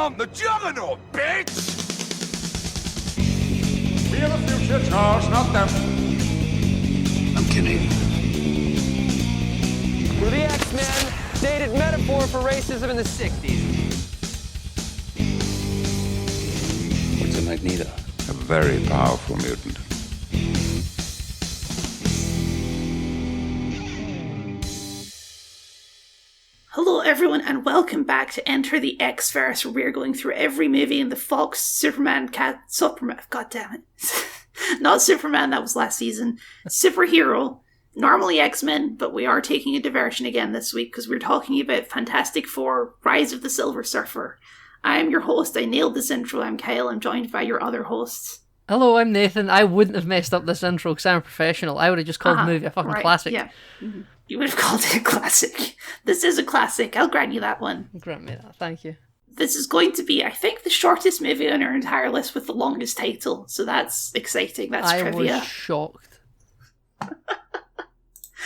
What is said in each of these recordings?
I'm the Juggernaut, bitch! We are the future, Charles, not them. I'm kidding. We're the X-Men, dated metaphor for racism in the 60s. What's a Magneto? A very powerful mutant. Hello everyone and welcome back to Enter the X-Verse, where we're going through every movie in the Fox Superman, god damn it. Not Superman, that was last season. Superhero, normally X-Men, but we are taking a diversion again this week because we're talking about Fantastic Four, Rise of the Silver Surfer. I am your host, I nailed this intro, I'm Kyle, I'm joined by your other hosts. Hello, I'm Nathan. I wouldn't have messed up this intro because I'm a professional. I would have just called the movie a fucking classic. Yeah. Mm-hmm. You would have called it a classic. This is a classic. I'll grant you that one. Grant me that. Thank you. This is going to be, I think, the shortest movie on our entire list with the longest title. So that's exciting. That's trivia. I was shocked.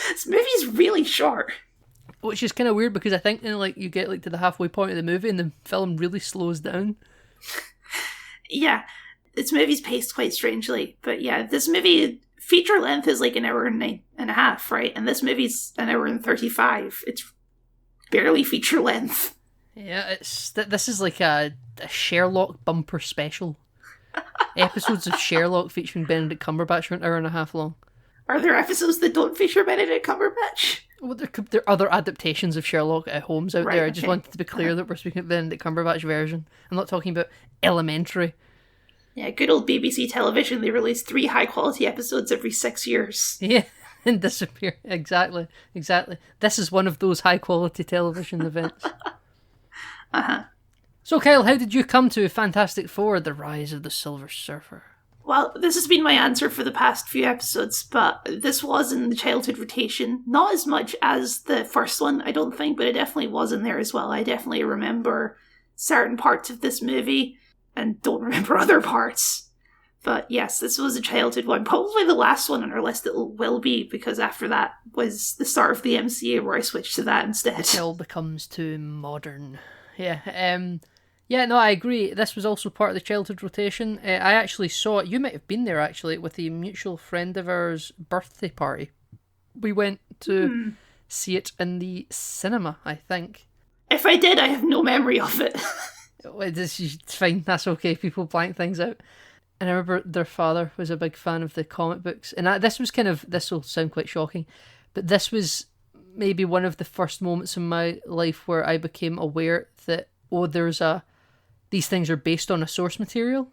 This movie is really short. Which is kind of weird because I think you get to the halfway point of the movie and the film really slows down. Yeah. This movie's paced quite strangely. But yeah, this movie... feature length is like an hour and a half, right? And this movie's an hour and 35. It's barely feature length. Yeah, this is like a Sherlock bumper special. Episodes of Sherlock featuring Benedict Cumberbatch are an hour and a half long. Are there episodes that don't feature Benedict Cumberbatch? Well, there are other adaptations of Sherlock Holmes out there. I just wanted to be clear that we're speaking of Benedict Cumberbatch version. I'm not talking about Elementary. Yeah, good old BBC television. They release 3 high-quality episodes every 6 years. Yeah, and disappear. Exactly. This is one of those high-quality television events. Uh-huh. So, Kyle, how did you come to Fantastic Four, The Rise of the Silver Surfer? Well, this has been my answer for the past few episodes, but this was in the childhood rotation. Not as much as the first one, I don't think, but it definitely was in there as well. I definitely remember certain parts of this movie and don't remember other parts. But yes, this was a childhood one. Probably the last one on our list it will be, because after that was the start of the MCU where I switched to that instead. It all becomes too modern. Yeah, I agree. This was also part of the childhood rotation. I actually saw it. You might have been there, actually, with a mutual friend of ours' birthday party. We went to see it in the cinema, I think. If I did, I have no memory of it. It's fine, that's okay, people blank things out. And I remember their father was a big fan of the comic books, and this will sound quite shocking, but this was maybe one of the first moments in my life where I became aware that, these things are based on a source material.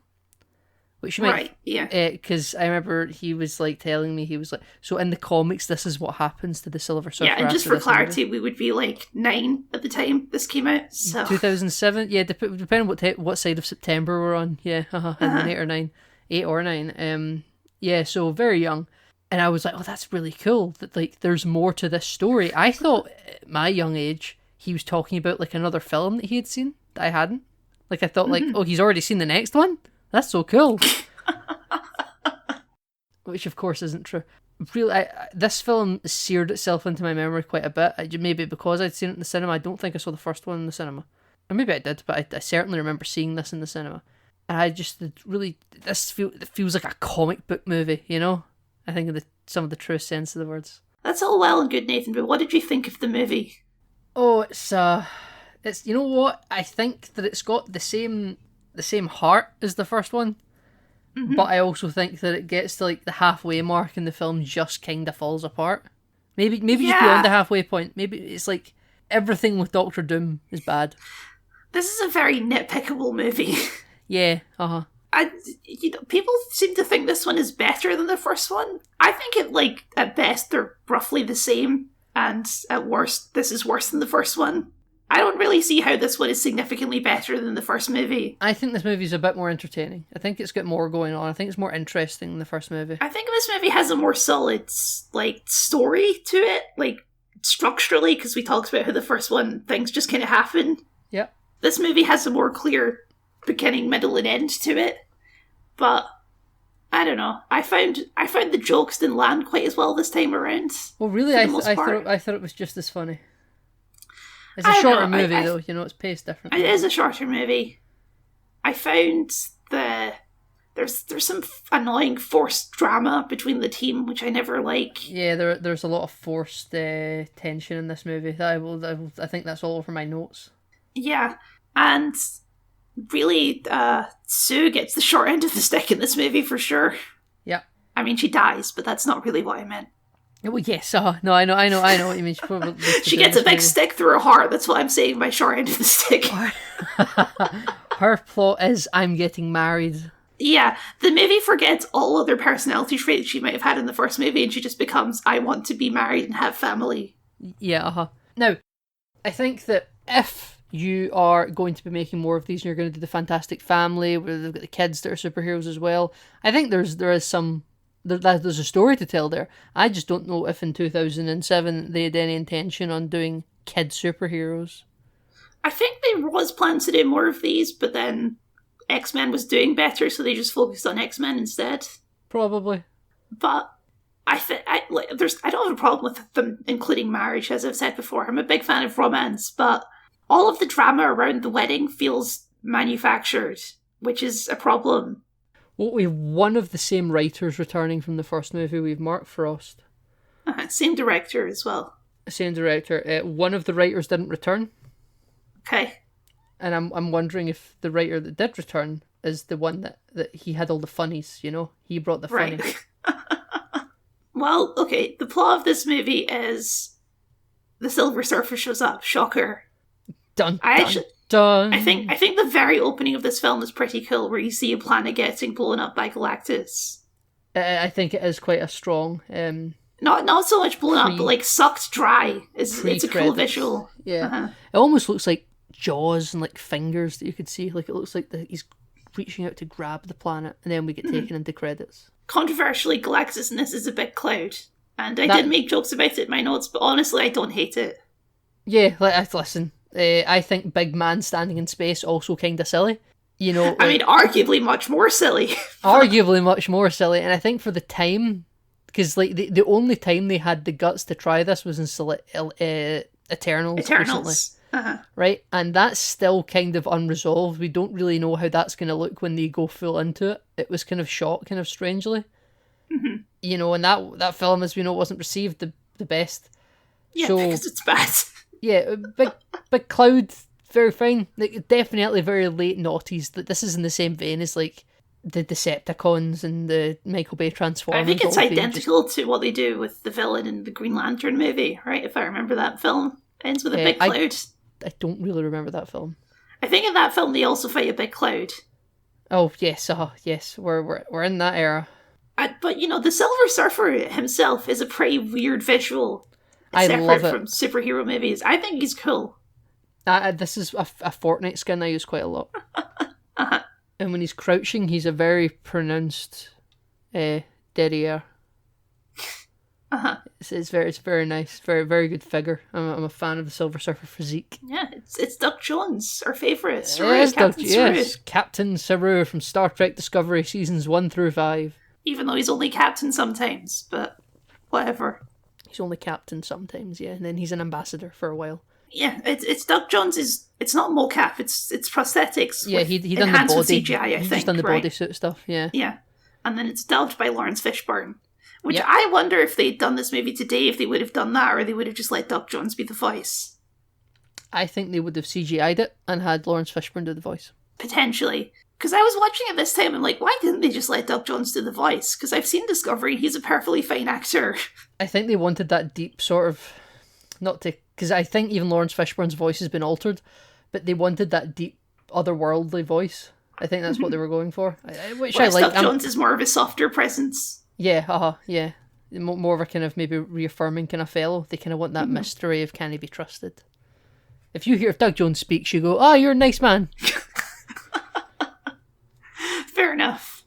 Which you might, right, yeah. Because I remember he was telling me, he was like, so in the comics, this is what happens to the Silver Surfer. Yeah, and just for clarity, we would be 9 at the time this came out. So 2007, yeah, depending on what side of September we're on, yeah, and then 8 or 9. Yeah, so very young. And I was like, oh, that's really cool, that there's more to this story. I thought at my young age, he was talking about another film that he had seen that I hadn't. I thought oh, he's already seen the next one? That's so cool. Which, of course, isn't true. Really, this film seared itself into my memory quite a bit. Maybe because I'd seen it in the cinema. I don't think I saw the first one in the cinema. Or maybe I did, but I certainly remember seeing this in the cinema. And I just really... it feels like a comic book movie, you know? I think in some of the truest sense of the words. That's all well and good, Nathan, but what did you think of the movie? Oh, it's you know what? I think that it's got the same heart as the first one, but I also think that it gets to the halfway mark and the film just kind of falls apart. Maybe just beyond the halfway point. Maybe it's everything with Doctor Doom is bad. This is a very nitpickable movie. Yeah, people seem to think this one is better than the first one. I think it at best they're roughly the same, and at worst this is worse than the first one. I don't really see how this one is significantly better than the first movie. I think this movie's a bit more entertaining. I think it's got more going on. I think it's more interesting than the first movie. I think this movie has a more solid, story to it, structurally, because we talked about how the first one, things just kind of happen. Yeah. This movie has a more clear beginning, middle, and end to it. But, I don't know. I found the jokes didn't land quite as well this time around. Well, really, I thought it was just as funny. It's a shorter movie, though. It's paced differently. It is a shorter movie. I found there's some annoying forced drama between the team, which I never like. Yeah, there's a lot of forced tension in this movie. I think that's all over my notes. Yeah, and really, Sue gets the short end of the stick in this movie for sure. Yeah. I mean, she dies, but that's not really what I meant. Well, yes. No, I know what you mean. She gets a big stick through her heart. That's what I'm saying by short end of the stick. Her plot is I'm getting married. Yeah, the movie forgets all other personality traits she might have had in the first movie, and she just becomes, I want to be married and have family. Yeah, Now, I think that if you are going to be making more of these and you're going to do the Fantastic Family, where they've got the kids that are superheroes as well, I think there's a story to tell there. I just don't know if in 2007 they had any intention on doing kid superheroes. I think there was plans to do more of these, but then X-Men was doing better, so they just focused on X-Men instead. Probably. But I don't have a problem with them including marriage, as I've said before. I'm a big fan of romance, but all of the drama around the wedding feels manufactured, which is a problem. Well, we've one of the same writers returning from the first movie. We've Mark Frost. Same director as well. Same director. One of the writers didn't return. Okay. And I'm wondering if the writer that did return is the one that he had all the funnies, you know? He brought the funny. Right. Well, okay, the plot of this movie is the Silver Surfer shows up. Shocker. Dun, dun. I think the very opening of this film is pretty cool, where you see a planet getting blown up by Galactus. I think it is quite a strong... Not so much blown up, but like sucked dry. It's a cool visual. Yeah. Uh-huh. It almost looks like jaws and like fingers that you could see. Like it looks like he's reaching out to grab the planet, and then we get taken into credits. Controversially, Galactus in this is a big cloud. And I did make jokes about it in my notes, but honestly, I don't hate it. Yeah, listen. I think big man standing in space also kind of silly. You know, like, I mean, arguably much more silly. Arguably much more silly, and I think for the time, because like the only time they had the guts to try this was in Eternals. Recently, right? And that's still kind of unresolved. We don't really know how that's going to look when they go full into it. It was kind of shot, kind of strangely. Mm-hmm. You know, and that film, as we know, wasn't received the best. Yeah, so, because it's bad. Yeah, big cloud, very fine. Like, definitely very late noughties. This is in the same vein as like the Decepticons and the Michael Bay Transformers. I think it's identical to what they do with the villain in the Green Lantern movie, right? If I remember that film, it ends with a big cloud. I don't really remember that film. I think in that film they also fight a big cloud. Oh yes, yes, we're in that era. But you know, the Silver Surfer himself is a pretty weird visual. I love it. From superhero movies. I think he's cool. This is a Fortnite skin I use quite a lot. Uh-huh. And when he's crouching, he's a very pronounced derriere. Uh-huh. It's very nice. Very, very good figure. I'm a fan of the Silver Surfer physique. Yeah, it's Doug Jones, our favourite. Captain Saru from Star Trek Discovery seasons 1 through 5. Even though he's only captain sometimes, but whatever. He's only captain sometimes, yeah, and then he's an ambassador for a while. Yeah, it's Doug Jones it's not mocap, it's prosthetics. Yeah, he done the body. With CGI, I think. He's done the bodysuit stuff, yeah. Yeah, and then it's dubbed by Lawrence Fishburne. Which I wonder if they'd done this movie today, if they would have done that, or they would have just let Doug Jones be the voice. I think they would have CGI'd it and had Lawrence Fishburne do the voice. Potentially. Because I was watching it this time and like, why didn't they just let Doug Jones do the voice? Because I've seen Discovery, he's a perfectly fine actor. I think they wanted that deep sort of, because I think even Lawrence Fishburne's voice has been altered, but they wanted that deep, otherworldly voice. I think that's what they were going for. Which I like. Doug Jones is more of a softer presence. Yeah, yeah. More of a kind of maybe reaffirming kind of fellow. They kind of want that mystery of can he be trusted. If Doug Jones speaks, you go, you're a nice man. Fair enough.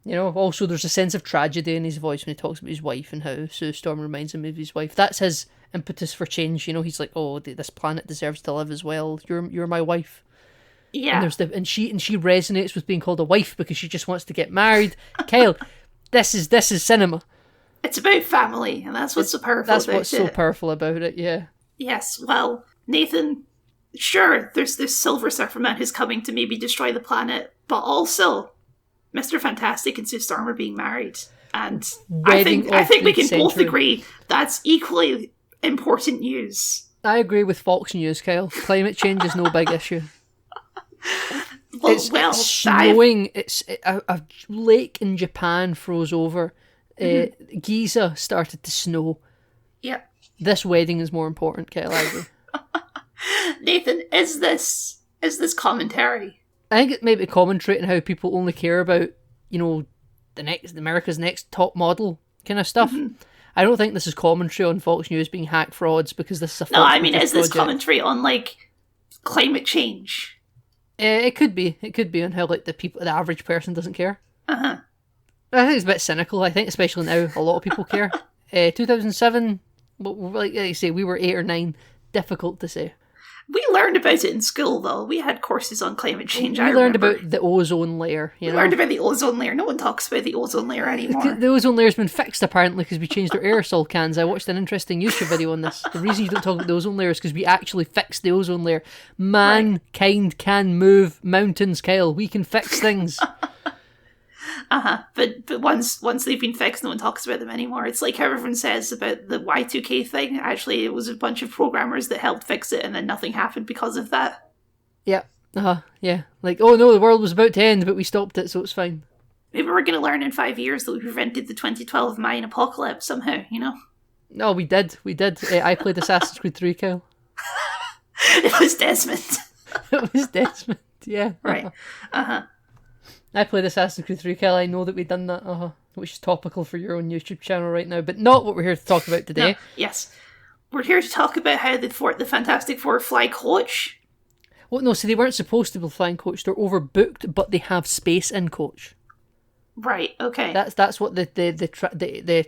You know, also there's a sense of tragedy in his voice when he talks about his wife and how Sue Storm reminds him of his wife. That's his impetus for change. You know, he's like, this planet deserves to live as well. You're my wife. Yeah. And she resonates with being called a wife because she just wants to get married. Kyle, this is cinema. It's about family, and that's what's so powerful about it. That's what's so powerful about it, yeah. Yes, well, Nathan, sure, there's this Silver Surfer man who's coming to maybe destroy the planet, but also Mr. Fantastic and Sue Storm are being married. And I think we can both agree that's equally important news. I agree with Fox News, Kyle. Climate change is no big issue. It's snowing. A lake in Japan froze over. Giza started to snow. Yep. This wedding is more important, Kyle. I agree. Nathan, is this commentary? I think it may be commentary on how people only care about, America's next top model kind of stuff. I don't think this is commentary on Fox News being hacked frauds, because this is a No, I mean, is this commentary on, climate change? It could be. It could be on how, the average person doesn't care. I think it's a bit cynical. I think, especially now, a lot of people care. 2007, like you say, we were 8 or 9. Difficult to say. We learned about it in school, though. We had courses on climate change. We learned about the ozone layer. We learned about the ozone layer. No one talks about the ozone layer anymore. The ozone layer's been fixed, apparently, because we changed our aerosol cans. I watched an interesting YouTube video on this. The reason you don't talk about the ozone layer is because we actually fixed the ozone layer. Mankind can move mountains, Kyle. We can fix things. But once they've been fixed, no one talks about them anymore. It's like how everyone says about the Y2K thing. Actually, it was a bunch of programmers that helped fix it, and then nothing happened because of that. Yeah. Yeah. Like, oh no, the world was about to end, but we stopped it, so it's fine. Maybe we're going to learn in 5 years that we prevented the 2012 Mayan apocalypse somehow, No, we did. I played Assassin's Creed 3, Kyle. It was Desmond. It was Desmond, yeah. Right. I played Assassin's Creed 3, Kyle. I know that we've done that, which is topical for your own YouTube channel right now, but not what we're here to talk about today. No, yes. We're here to talk about how the Fantastic Four fly coach. Well, no, so they weren't supposed to be flying coach. They're overbooked, but they have space in coach. Right, okay. That's what the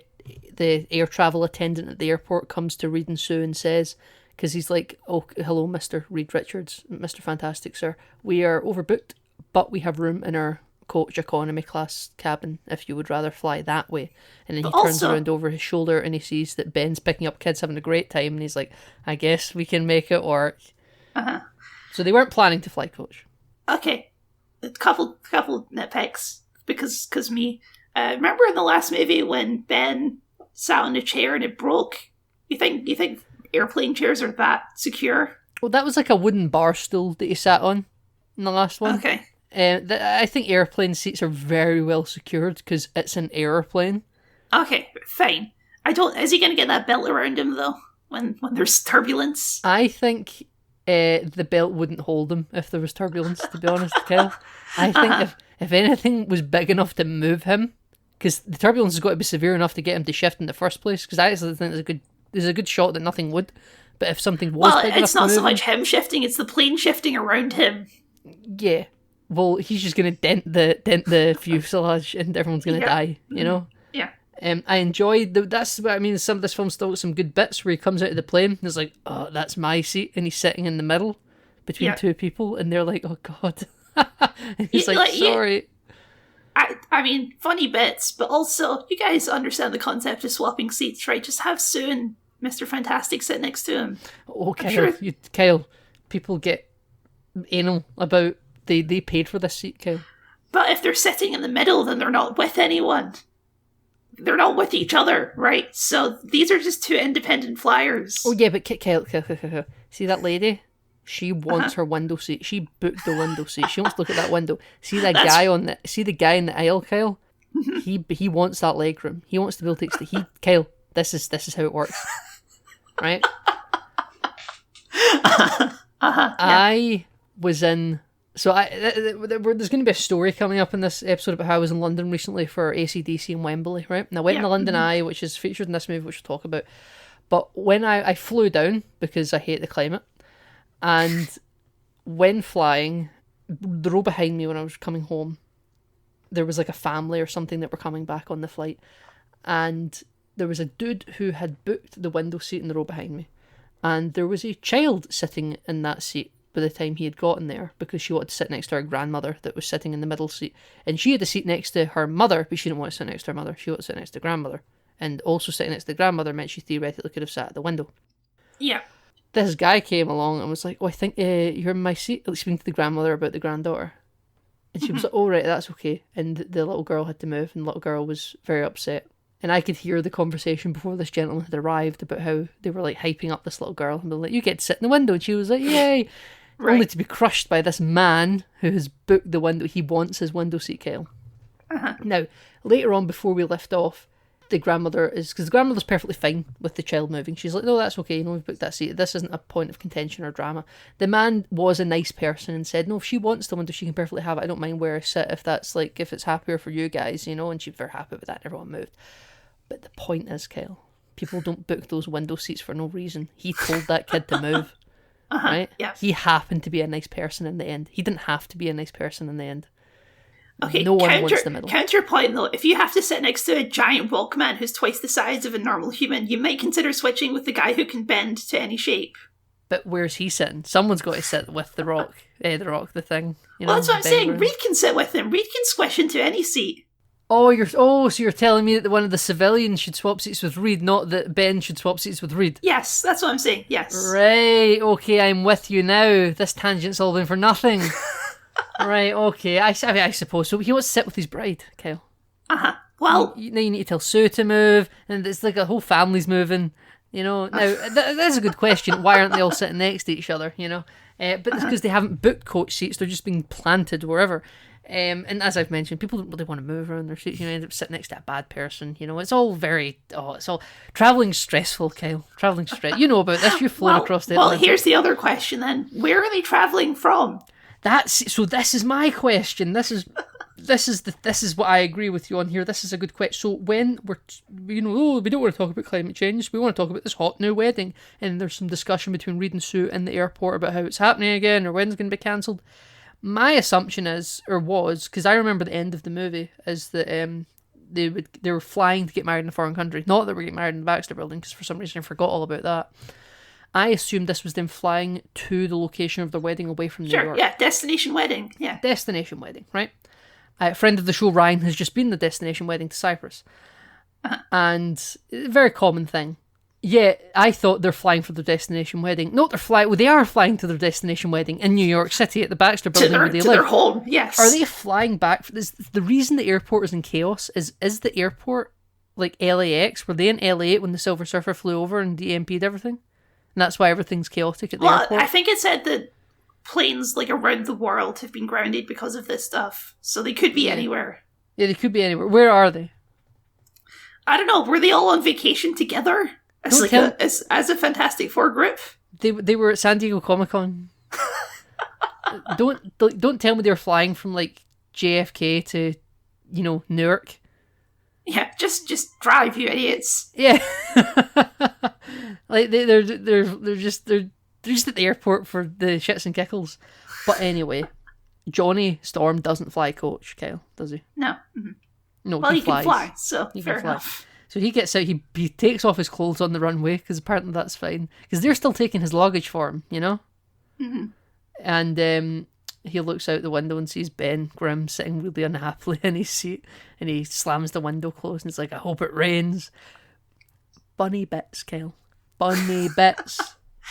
air travel attendant at the airport comes to Reed and Sue and says, because he's like, oh, hello, Mr. Reed Richards, Mr. Fantastic, sir. We are overbooked, but we have room in our coach economy class cabin if you would rather fly that way. And then he turns around over his shoulder and he sees that Ben's picking up kids having a great time, and he's like, I guess we can make it work. So they weren't planning to fly coach. Okay, a couple nitpicks because me. Remember in the last movie when Ben sat on a chair and it broke? You think airplane chairs are that secure? Well, that was like a wooden bar stool that he sat on in the last one. Okay. I think airplane seats are very well secured because it's an airplane. Okay, fine. Is he going to get that belt around him though when there's turbulence? I think the belt wouldn't hold him if there was turbulence, to be honest, Kyle. I think if anything was big enough to move him, because the turbulence has got to be severe enough to get him to shift in the first place, because I actually think there's a good shot that nothing would. But if something was big enough to move him... Well, it's not so much him shifting, it's the plane shifting around him. Yeah. Well, he's just going to dent the fuselage and everyone's going to die, Yeah. I enjoyed that's what I mean. Some of this film still got some good bits where he comes out of the plane and is like, oh, that's my seat, and he's sitting in the middle between two people, and they're like, oh god. And he's like, sorry. I mean, funny bits, but also you guys understand the concept of swapping seats, right? Just have Sue and Mr. Fantastic sit next to him. Oh, Kyle, Kyle, people get anal about they paid for this seat, Kyle. But if they're sitting in the middle, then they're not with anyone. They're not with each other, right? So these are just two independent flyers. Oh yeah, but Kyle. See that lady? She wants her window seat. She booked the window seat. She wants to look at that window. See the guy in the aisle, Kyle? He wants that leg room. He wants to be able to Kyle, this is how it works. Right? I was in... So there's going to be a story coming up in this episode about how I was in London recently for AC/DC in Wembley, right? And I went in the London Eye, which is featured in this movie, which we'll talk about. But when I flew down, because I hate the climate, and when flying, the row behind me when I was coming home, there was like a family or something that were coming back on the flight. And there was a dude who had booked the window seat in the row behind me. And there was a child sitting in that seat by the time he had gotten there, because she wanted to sit next to her grandmother that was sitting in the middle seat. And she had a seat next to her mother, but she didn't want to sit next to her mother. She wanted to sit next to grandmother. And also sitting next to the grandmother meant she theoretically could have sat at the window. Yeah. this guy came along and was like, "Oh, I think you're in my seat." Like, speaking to the grandmother about the granddaughter. And she was like, "Oh, right, that's okay." And the little girl had to move, and the little girl was very upset. And I could hear the conversation before this gentleman had arrived about how they were like hyping up this little girl and be like, "You get to sit in the window." And she was like, "Yay!" Right. Only to be crushed by this man who has booked the window. He wants his window seat, Kyle. Now, later on, before we left off, the grandmother is, because the grandmother's perfectly fine with the child moving. She's like, "No, that's okay, we've booked that seat. This isn't a point of contention or drama." The man was a nice person and said, "No, if she wants the window, she can perfectly have it. I don't mind where I sit if that's like, if it's happier for you guys, and she was very happy with that, and everyone moved. But the point is, Kyle, people don't book those window seats for no reason. He told that kid to move, right? Yeah. He happened to be a nice person in the end. He didn't have to be a nice person in the end. Okay, No one wants the middle. Counterpoint though, if you have to sit next to a giant Walkman who's twice the size of a normal human, you might consider switching with the guy who can bend to any shape. But where's he sitting? Someone's got to sit with the rock. The thing. Well, that's what I'm Ben saying. Grimm. Reed can sit with him. Reed can squish into any seat. So you're telling me that one of the civilians should swap seats with Reed, not that Ben should swap seats with Reed? Yes, that's what I'm saying. Yes. Right, okay, I'm with you now. This tangent's all been for nothing. Right, okay, I suppose. So he wants to sit with his bride, Kyle. Well, Now you need to tell Sue to move, and it's like a whole family's moving. Now that's a good question. Why aren't they all sitting next to each other? But it's because they haven't booked coach seats; they're just being planted wherever. And as I've mentioned, people don't really want to move around their seats. End up sitting next to a bad person. It's all traveling's stressful, Kyle. Traveling's stress. You know about this. You've flown across the Atlantic. Here's the other question then: where are they traveling from? This is my question. This is what I agree with you on here. This is a good question. So when we don't want to talk about climate change. We want to talk about this hot new wedding, and there's some discussion between Reed and Sue in the airport about how it's happening again or when it's going to be cancelled. My assumption was, because I remember the end of the movie, is that they were flying to get married in a foreign country. Not that we're getting married in the Baxter Building, because for some reason I forgot all about that. I assumed this was them flying to the location of their wedding away from New York. Yeah, destination wedding. Yeah. Destination wedding, right? A friend of the show, Ryan, has just been the destination wedding to Cyprus. And a very common thing. Yeah, I thought they're flying for their destination wedding. No, they are flying to their destination wedding in New York City at the Baxter Building where they live. To their home, yes. Are they flying back? The reason the airport is in chaos is the airport like LAX? Were they in LA when the Silver Surfer flew over and DMP'd everything? And that's why everything's chaotic at the airport? I think it said that planes like around the world have been grounded because of this stuff. So they could be anywhere. Yeah, they could be anywhere. Where are they? I don't know. Were they all on vacation together? As a Fantastic Four group? They were at San Diego Comic-Con. Don't tell me they're flying from like JFK to, Newark. Yeah, just drive, you idiots. Yeah. Like they're just at the airport for the shits and giggles. But anyway, Johnny Storm doesn't fly coach, Kyle, does he? No. Mm-hmm. No, well, he can flies. fly, so he fair can fly. enough. So he gets out, he takes off his clothes on the runway, because apparently that's fine. Because they're still taking his luggage for him, Mm-hmm. And he looks out the window and sees Ben Grimm sitting really unhappily in his seat, and he slams the window closed and it's like, "I hope it rains." Bunny bits, Kyle. Bunny bits.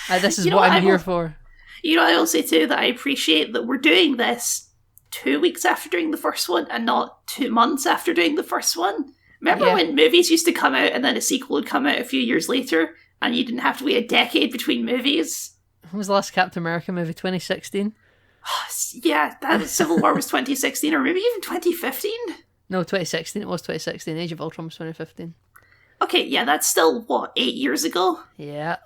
This is what I'm here for. I will say too that I appreciate that we're doing this 2 weeks after doing the first one and not 2 months after doing the first one. Remember when movies used to come out and then a sequel would come out a few years later and you didn't have to wait a decade between movies? When was the last Captain America movie? 2016? Yeah, that Civil War was 2016 or maybe even 2015? No, 2016. It was 2016. Age of Ultron was 2015. Okay, yeah, that's still, 8 years ago? Yeah.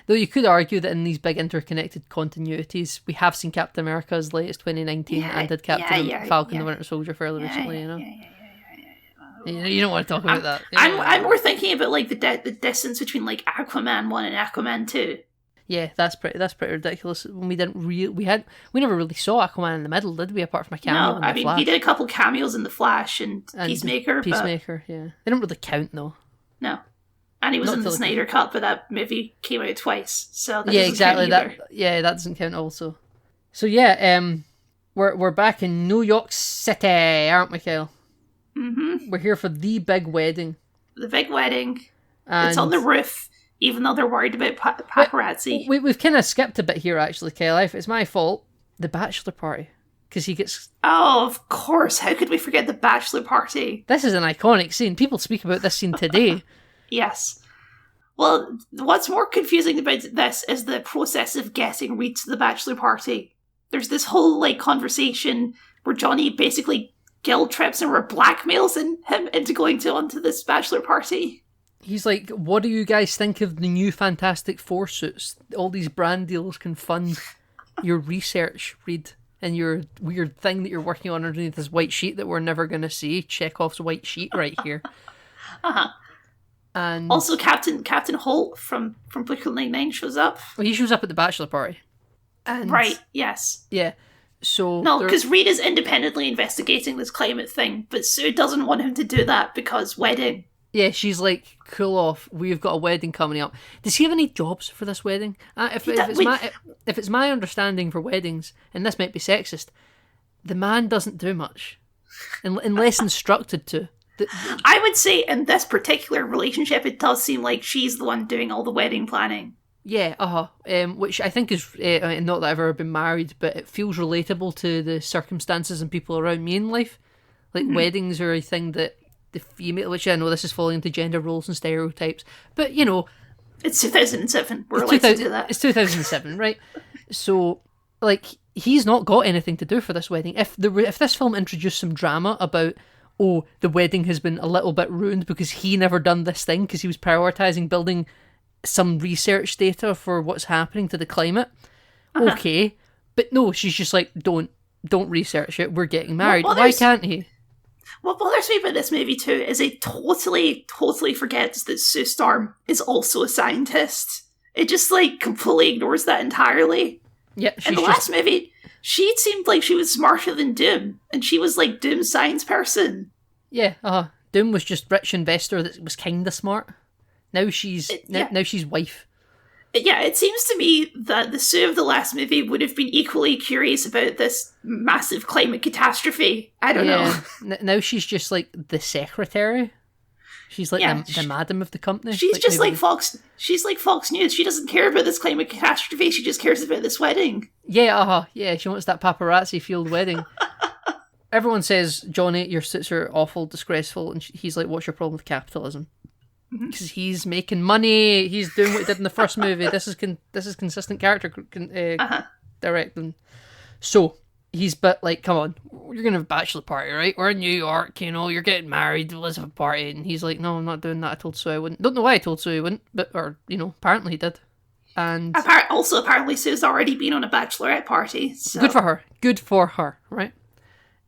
Though you could argue that in these big interconnected continuities, we have seen Captain America as late as 2019 and did Captain Falcon the Winter Soldier fairly recently, You don't want to talk about that. I'm more thinking about like the distance between like Aquaman 1 and Aquaman 2. Yeah, that's pretty ridiculous. When we never really saw Aquaman in the middle, did we? Apart from a cameo in the Flash. He did a couple cameos in the Flash and Peacemaker. Yeah, they don't really count though. No, and he was in the Snyder Cut, but that movie came out twice, so that doesn't count either. That doesn't count also. So we're back in New York City, aren't we, Kyle? Mm-hmm. We're here for the big wedding. The big wedding. And it's on the roof. even though they're worried about paparazzi. We've kind of skipped a bit here, actually, Kyle. If it's my fault, the bachelor party. Because he gets... Oh, of course. How could we forget the bachelor party? This is an iconic scene. People speak about this scene today. Yes. Well, what's more confusing about this is the process of getting Reed to the bachelor party. There's this whole, like, conversation where Johnny basically guilt trips him or blackmails him into going onto this bachelor party. He's like, what do you guys think of the new Fantastic Four suits? All these brand deals can fund your research, Reed, and your weird thing that you're working on underneath this white sheet that we're never going to see. Chekhov's white sheet right here. Uh-huh. And also, Captain Holt from Brooklyn Nine-Nine shows up. Well, he shows up at the bachelor party. And Right, yes. yeah, so... No, because Reed is independently investigating this climate thing, but Sue doesn't want him to do that because wedding. Yeah, she's like, cool off, we've got a wedding coming up. Does he have any jobs for this wedding? If it's my understanding for weddings, and this might be sexist, the man doesn't do much, unless instructed to. I would say in this particular relationship, it does seem like she's the one doing all the wedding planning. Yeah, which I think is, not that I've ever been married, but it feels relatable to the circumstances and people around me in life. Like, weddings are a thing that the female, which I know this is falling into gender roles and stereotypes, but, you know... It's 2007, we're allowed to do that. It's 2007, right? So, like, he's not got anything to do for this wedding. If this film introduced some drama about, oh, the wedding has been a little bit ruined because he never done this thing because he was prioritising building some research data for what's happening to the climate, okay, but no, she's just like, don't research it, we're getting married. Why can't he? What bothers me about this movie too is it totally forgets that Sue Storm is also a scientist. It just like completely ignores that entirely. Yeah, in the last movie, she seemed like she was smarter than Doom, and she was like Doom's science person. Yeah, Doom was just rich investor that was kinda smart. Now she's now she's wife. Yeah, it seems to me that the Sue of the last movie would have been equally curious about this massive climate catastrophe. I don't know. Now she's just like the secretary. She's like the madam of the company. She's just like Fox. She's like Fox News. She doesn't care about this climate catastrophe. She just cares about this wedding. Yeah, yeah. She wants that paparazzi fueled wedding. Everyone says, Johnny, your suits are awful, disgraceful, and he's like, "What's your problem with capitalism?" Because he's making money. He's doing what he did in the first movie. This is consistent character directing. So he's like, come on, you're gonna have a bachelor party, right? We're in New York, you know, you're getting married. Let's have a party. And he's like, no, I'm not doing that. I told Sue I wouldn't. Don't know why I told Sue I wouldn't, but apparently he did. And apparently Sue's already been on a bachelorette party. So. Good for her, right?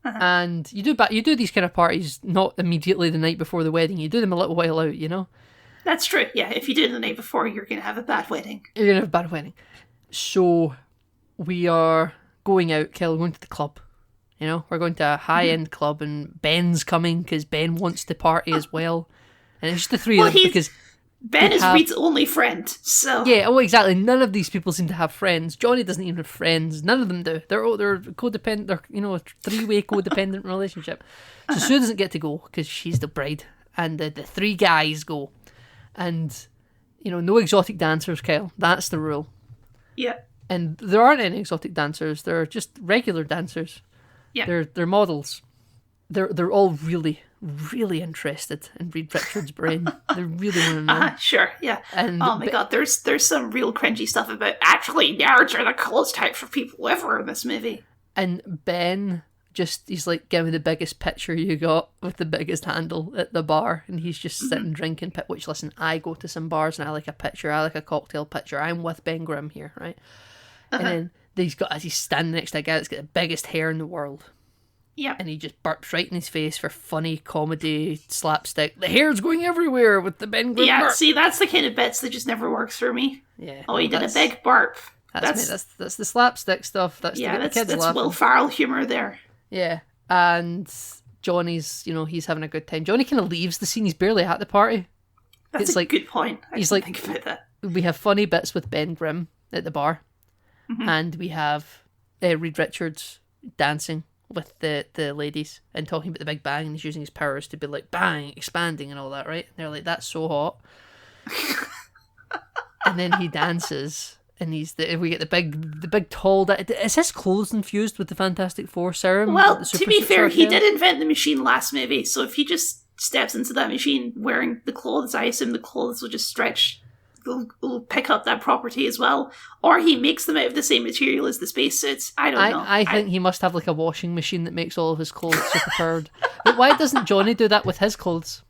And you do these kind of parties not immediately the night before the wedding. You do them a little while out, you know? That's true, yeah. If you do it the night before, you're going to have a bad wedding. You're going to have a bad wedding. So, we are going out, Kel, going to the club. You know, we're going to a high-end club, and Ben's coming because Ben wants to party as well. And it's just the three of them because... Ben is Reed's only friend, so... Yeah, exactly. None of these people seem to have friends. Johnny doesn't even have friends. None of them do. They're codependent. They're, a three-way codependent relationship. So Sue doesn't get to go because she's the bride. And the three guys go. And, no exotic dancers, Kyle. That's the rule. Yeah. And there aren't any exotic dancers. They're just regular dancers. Yeah. They're models. They're all really, really interested in Reed Richards' brain. They really want to know. Sure, yeah. And oh my god, there's some real cringy stuff about actually nerds are the coolest types of people ever in this movie. And Ben he's like, give me the biggest picture you got with the biggest handle at the bar. And he's just sitting drinking, which, listen, I go to some bars and I like a picture. I like a cocktail picture. I'm with Ben Grimm here, right? And then he's standing next to a guy that's got the biggest hair in the world. Yeah. And he just burps right in his face for funny comedy slapstick. The hair's going everywhere with the Ben Grimm burp. See, that's the kind of bits that just never works for me. Yeah. Oh, he did a big burp. That's the slapstick stuff. That's Will Ferrell humour there. Yeah. And Johnny's, he's having a good time. Johnny kind of leaves the scene. He's barely at the party. That's a good point. I didn't think about that. We have funny bits with Ben Grimm at the bar. And we have Reed Richards dancing with the ladies and talking about the Big Bang, and he's using his powers to be like bang, expanding and all that, right? And they're like, that's so hot. and then he dances, and we get the big tall. Is his clothes infused with the Fantastic Four serum? Well, The to super be fair, he serum? did invent the machine last movie, so if he just steps into that machine wearing the clothes, I assume the clothes will just stretch, will pick up that property as well. Or he makes them out of the same material as the spacesuits. I don't know. I think he must have like a washing machine that makes all of his clothes super powered. But why doesn't Johnny do that with his clothes?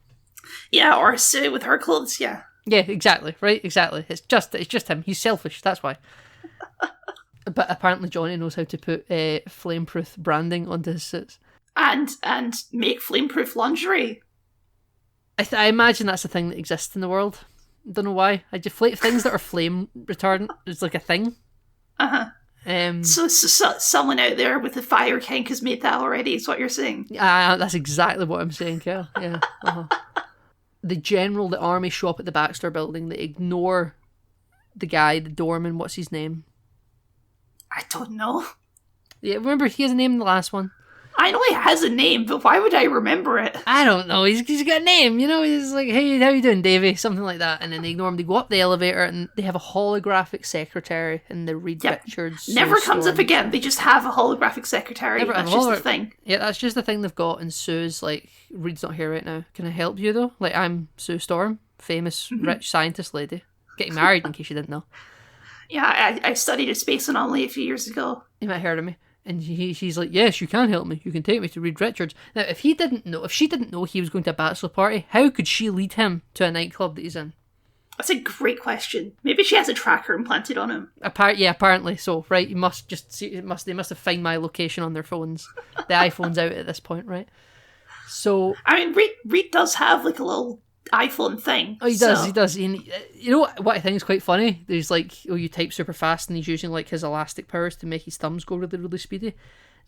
Yeah, or Sue with her clothes, yeah. Yeah, exactly, right? Exactly. It's just him. He's selfish, that's why. But apparently Johnny knows how to put flame-proof branding onto his suits. And make flame-proof lingerie. I imagine that's a thing that exists in the world. Don't know why. Things that are flame retardant is like a thing. Uh-huh. So someone out there with the Fire King has made that already, is what you're saying? That's exactly what I'm saying, Kel. Yeah. Uh-huh. The army show up at the Baxter building. They ignore the guy, the doorman. What's his name? I don't know. Yeah, remember he has a name in the last one. I know he has a name, but why would I remember it? I don't know. He's got a name, you know. He's like, "Hey, how you doing, Davey?" Something like that. And then they ignore him. They go up the elevator, and they have a holographic secretary in the Reed Richards. Never comes Storm. up again. They just have a holographic secretary. That's just the thing. Yeah, that's just the thing they've got. And Sue's like, "Reed's not here right now. Can I help you though? Like, I'm Sue Storm, famous rich scientist lady, getting married. In case you didn't know." Yeah, I studied a space anomaly a few years ago. You might have heard of me. And she's like, "Yes, you can help me. You can take me to Reed Richards." Now, if she didn't know he was going to a bachelor party, how could she lead him to a nightclub that he's in? That's a great question. Maybe she has a tracker implanted on him. Apparently so. Right? You must just see. They must have found my location on their phones. The iPhone's out at this point, right? So I mean, Reed does have like a little iPhone thing. Oh, he does. And, you know what I think is quite funny? There's like, you type super fast and he's using like his elastic powers to make his thumbs go really, really speedy.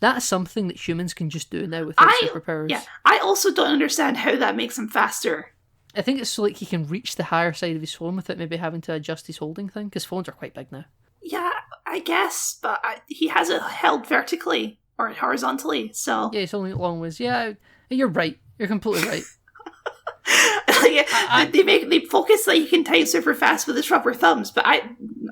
That's something that humans can just do now with their superpowers. Yeah, I also don't understand how that makes him faster. I think it's so like he can reach the higher side of his phone without maybe having to adjust his holding thing, because phones are quite big now. Yeah, I guess, but he has it held vertically or horizontally, so... Yeah, it's only long ways. Yeah, you're right. You're completely right. They focus that you can type super fast with his rubber thumbs, but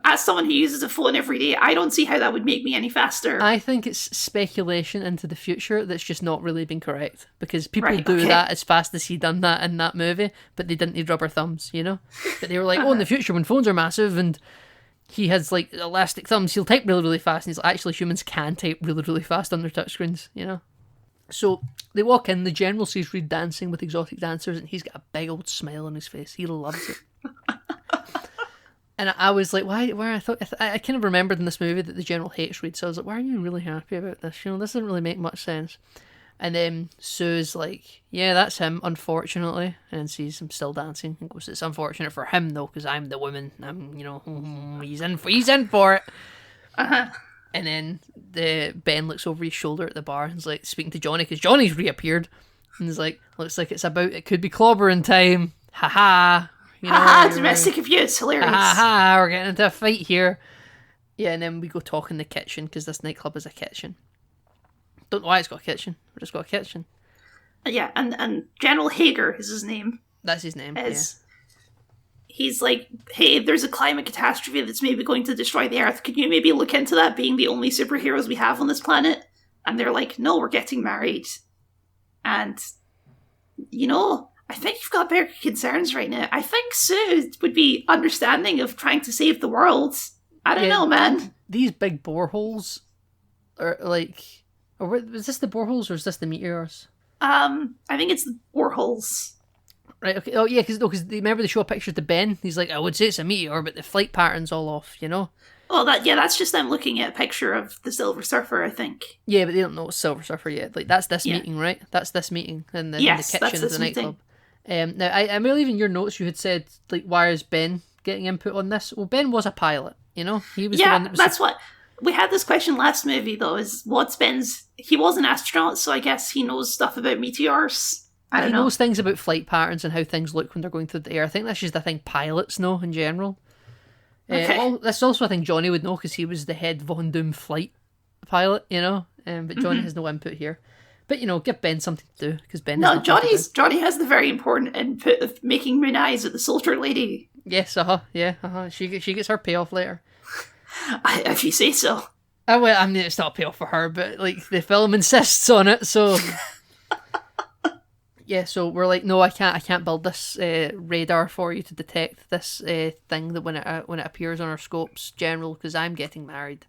as someone who uses a phone every day, I don't see how that would make me any faster. I think it's speculation into the future that's just not really been correct, because people that as fast as he done that in that movie, but they didn't need rubber thumbs, you know? But they were like, oh, in the future when phones are massive and he has like elastic thumbs, he'll type really, really fast, and he's like, actually humans can type really, really fast on their touchscreens, you know? So they walk in, the general sees Reed dancing with exotic dancers, and he's got a big old smile on his face. He loves it. And I was like, why I kind of remembered in this movie that the general hates Reed, so I was like, why are you really happy about this? You know, this doesn't really make much sense. And then Sue's like, yeah, that's him, unfortunately, and sees him still dancing and goes, it's unfortunate for him though, because I'm the woman. I'm, you know, he's in for it. Uh-huh. And then Ben looks over his shoulder at the bar and is like speaking to Johnny, because Johnny's reappeared, and he's like, looks like it could be clobbering time. Ha ha. You know, domestic abuse, hilarious. Ha ha, we're getting into a fight here. Yeah, and then we go talk in the kitchen, because this nightclub is a kitchen. Don't know why it's got a kitchen. We've just got a kitchen. Yeah, and General Hager is his name. That's his name, yeah. He's like, hey, there's a climate catastrophe that's maybe going to destroy the Earth. Can you maybe look into that, being the only superheroes we have on this planet? And they're like, no, we're getting married. And, you know, I think you've got bigger concerns right now. I think Sue would be understanding of trying to save the world. I don't know, man. These big boreholes are like... was this the boreholes or is this the meteors? I think it's the boreholes. Right, okay. Oh, yeah, because remember they show a picture to Ben? He's like, I would say it's a meteor, but the flight pattern's all off, you know? Oh, that's just them looking at a picture of the Silver Surfer, I think. Yeah, but they don't know it's Silver Surfer yet. Like, that's this meeting, right? That's this meeting in the kitchen of the nightclub. Now, I'm believe in your notes you had said, like, why is Ben getting input on this? Well, Ben was a pilot, you know? He was the one that was... that's what... We had this question last movie, though, is what's Ben's... He was an astronaut, so I guess he knows stuff about meteors. I don't know. He knows things about flight patterns and how things look when they're going through the air. I think that's just the thing pilots know in general. Okay. Well, that's also a thing Johnny would know, because he was the head Von Doom flight pilot, you know? But Johnny has no input here. But, you know, give Ben something to do, because Ben... No, Johnny has the very important input of making moon eyes at the soldier lady. Yes, yeah, She gets her payoff later. If you say so. Well, I mean, it's not a payoff for her, but like the film insists on it, so. Yeah, so we're like, no, I can't build this radar for you to detect this thing that when it appears on our scopes, General, because I'm getting married.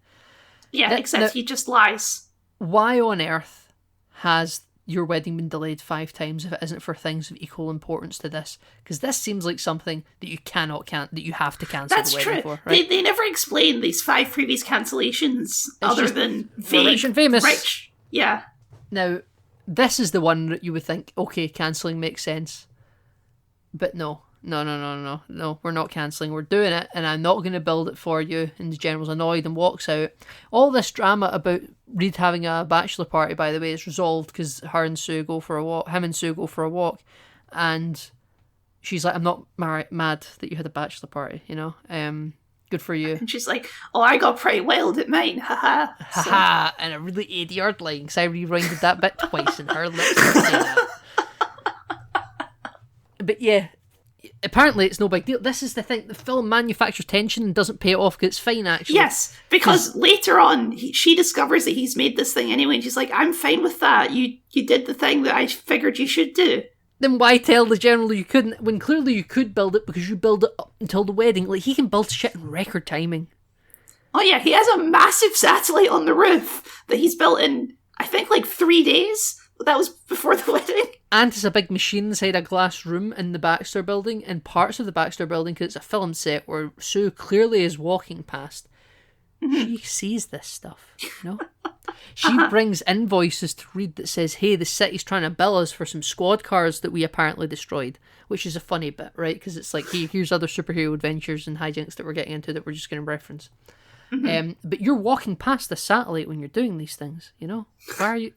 Yeah, except he just lies. Why on earth has your wedding been delayed 5 times if it isn't for things of equal importance to this? Because this seems like something that that you have to cancel That's the wedding true. for. Right? They never explain these 5 previous cancellations other just than we're vague, rich and famous. rich. Yeah. Now, this is the one that you would think, okay, cancelling makes sense. But no, we're not cancelling. We're doing it, and I'm not going to build it for you. And the General's annoyed and walks out. All this drama about Reed having a bachelor party, by the way, is resolved because him and Sue go for a walk, and she's like, I'm not mad that you had a bachelor party, you know? Good for you. And she's like, oh, I got pretty wild at mine, haha. Haha, and a really 80-yard line, because I rewinded that bit twice, and her lips didn't say that. But yeah, apparently it's no big deal. This is the thing, the film manufactures tension and doesn't pay it off, because it's fine, actually. Yes, because later on, she discovers that he's made this thing anyway, and she's like, I'm fine with that. You did the thing that I figured you should do. Then why tell the General you couldn't, when clearly you could build it because you build it up until the wedding? Like, he can build shit in record timing. Oh yeah, he has a massive satellite on the roof that he's built in, I think, like 3 days. That was before the wedding. And it's a big machine inside a glass room in the Baxter building, and parts of the Baxter building, because it's a film set where Sue clearly is walking past. She sees this stuff, you know? She brings invoices to Reed that says, hey, the city's trying to bill us for some squad cars that we apparently destroyed, which is a funny bit, right? Because it's like, hey, here's other superhero adventures and hijinks that we're getting into that we're just going to reference. But you're walking past the satellite when you're doing these things, you know? Why are you...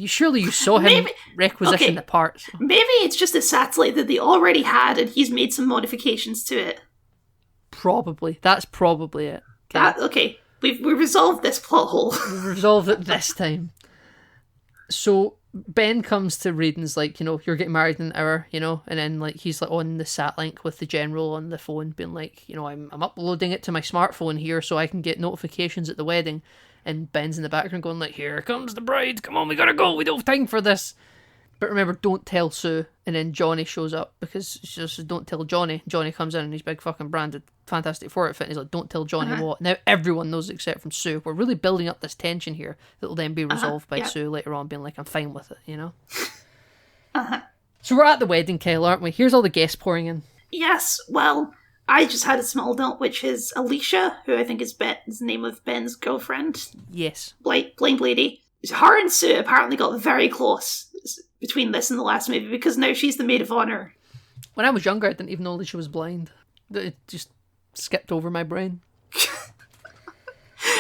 Surely you saw him requisition the parts. Maybe it's just a satellite that they already had and he's made some modifications to it. Probably. That's probably it. Okay. We've resolved this plot hole. We've resolved it this time. So Ben comes to Reed and's like, you know, you're getting married in an hour, you know, and then like he's like on the sat link with the General on the phone being like, you know, I'm uploading it to my smartphone here so I can get notifications at the wedding. And Ben's in the background going like, here comes the bride, come on, we gotta go, we don't have time for this. But remember, don't tell Sue. And then Johnny shows up because she just says, don't tell Johnny. Johnny comes in in his big fucking branded Fantastic Four outfit and he's like, don't tell Johnny what. Now everyone knows except from Sue. We're really building up this tension here that will then be resolved by Sue later on being like, I'm fine with it, you know? So we're at the wedding, Kyle, aren't we? Here's all the guests pouring in. Yes, well, I just had a small note, which is Alicia, who I think is the name of Ben's girlfriend. Yes. Blind lady. Her and Sue apparently got very close between this and the last movie because now she's the maid of honor. When I was younger, I didn't even know Alicia was blind. It just skipped over my brain.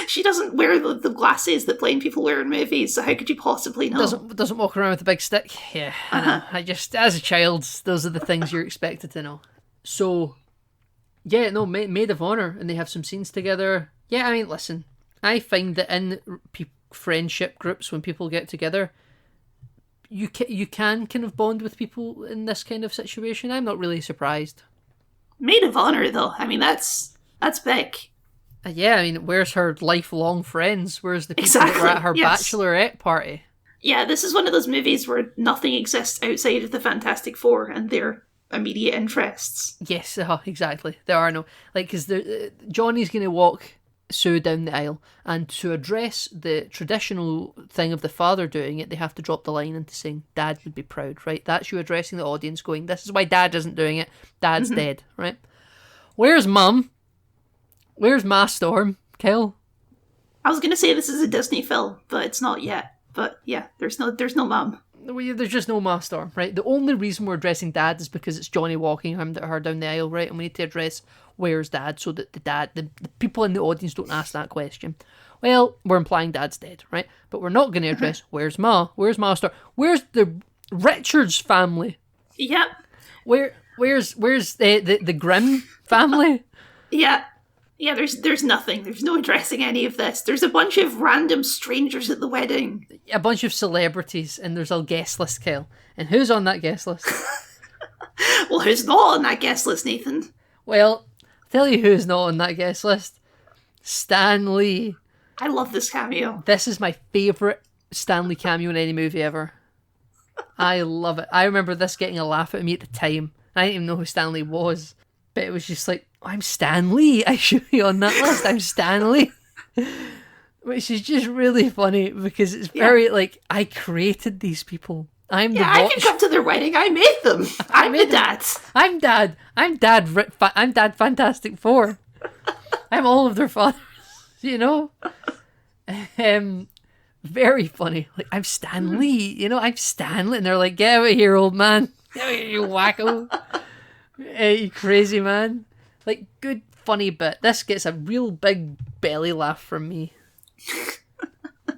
She doesn't wear the glasses that blind people wear in movies, so how could you possibly know? Doesn't walk around with a big stick. Yeah, I know. I just, as a child, those are the things you're expected to know. So, yeah, no, maid of honor, and they have some scenes together. Yeah, I mean, listen, I find that in friendship groups, when people get together, you can kind of bond with people in this kind of situation. I'm not really surprised. Maid of honor, though, I mean, that's big. Yeah, I mean, where's her lifelong friends? Where's the people that were at her bachelorette party? Yeah, this is one of those movies where nothing exists outside of the Fantastic Four and their immediate interests. Yes, exactly. There are no... Like, because Johnny's going to walk Sue down the aisle, and to address the traditional thing of the father doing it, they have to drop the line into saying, Dad would be proud, right? That's you addressing the audience going, this is why Dad isn't doing it. Dad's dead, right? Where's Mum? Where's Ma Storm, Kyle? I was going to say this is a Disney film, but it's not yet. But yeah, there's no Mum. There's just no Ma Storm, right? The only reason we're addressing Dad is because it's Johnny walking her down the aisle, right? And we need to address where's Dad so that the people in the audience don't ask that question. Well, we're implying Dad's dead, right? But we're not going to address where's Ma? Where's Ma Storm? Where's the Richards family? Yep. Where's the Grimm family? Yeah. Yeah, there's nothing. There's no addressing any of this. There's a bunch of random strangers at the wedding. A bunch of celebrities, and there's a guest list, Kyle. And who's on that guest list? Well, who's not on that guest list, Nathan? Well, I'll tell you who's not on that guest list. Stan Lee. I love this cameo. This is my favourite Stan Lee cameo in any movie ever. I love it. I remember this getting a laugh at me at the time. I didn't even know who Stan Lee was. But it was just like, I'm Stan Lee. I should be on that list. I'm Stan Lee. Which is just really funny because it's very like, I created these people. I'm the I can come to their wedding. I made them. I'm the dad. I'm Dad. I'm Dad Fantastic Four. I'm all of their fathers, you know? Very funny. Like, I'm Stan Lee, you know? I'm Stan Lee. And they're like, get out of here, old man. Get out of here, you wacko. Hey, you crazy man. Like, good, funny bit. This gets a real big belly laugh from me.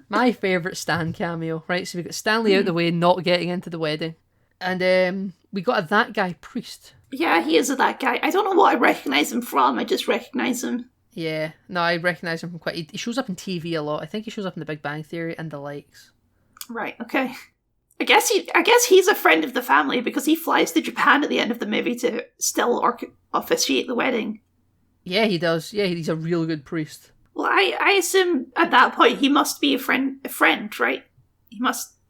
My favourite Stan cameo, right? So we got Stanley out the way, not getting into the wedding. And we got a that guy priest. Yeah, he is that guy. I don't know what I recognise him from. I just recognise him. Yeah, no, I recognise him from quite... He shows up in TV a lot. I think he shows up in The Big Bang Theory and the likes. Right, okay. I guess he's a friend of the family because he flies to Japan at the end of the movie to still officiate the wedding. Yeah, he does. Yeah, he's a real good priest. Well, I assume at that point he must be a friend, right?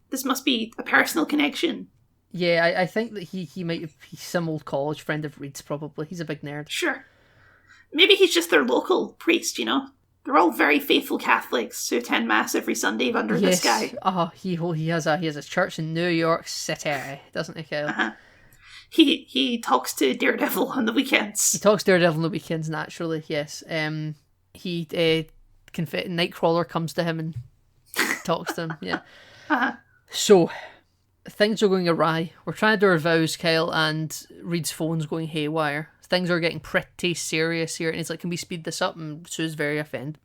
This must be a personal connection. Yeah, I think that he might have... He's some old college friend of Reed's, probably. He's a big nerd. Sure. Maybe he's just their local priest, you know? They're all very faithful Catholics who attend Mass every Sunday under this guy. Oh, he has a church in New York City, doesn't he, Kyle? Uh-huh. He talks to Daredevil on the weekends. He talks to Daredevil on the weekends, naturally, yes. Nightcrawler comes to him and talks to him, yeah. Uh-huh. So, things are going awry. We're trying to do our vows, Kyle, and Reed's phone's going haywire. Things are getting pretty serious here, and he's like, can we speed this up? And Sue's very offended.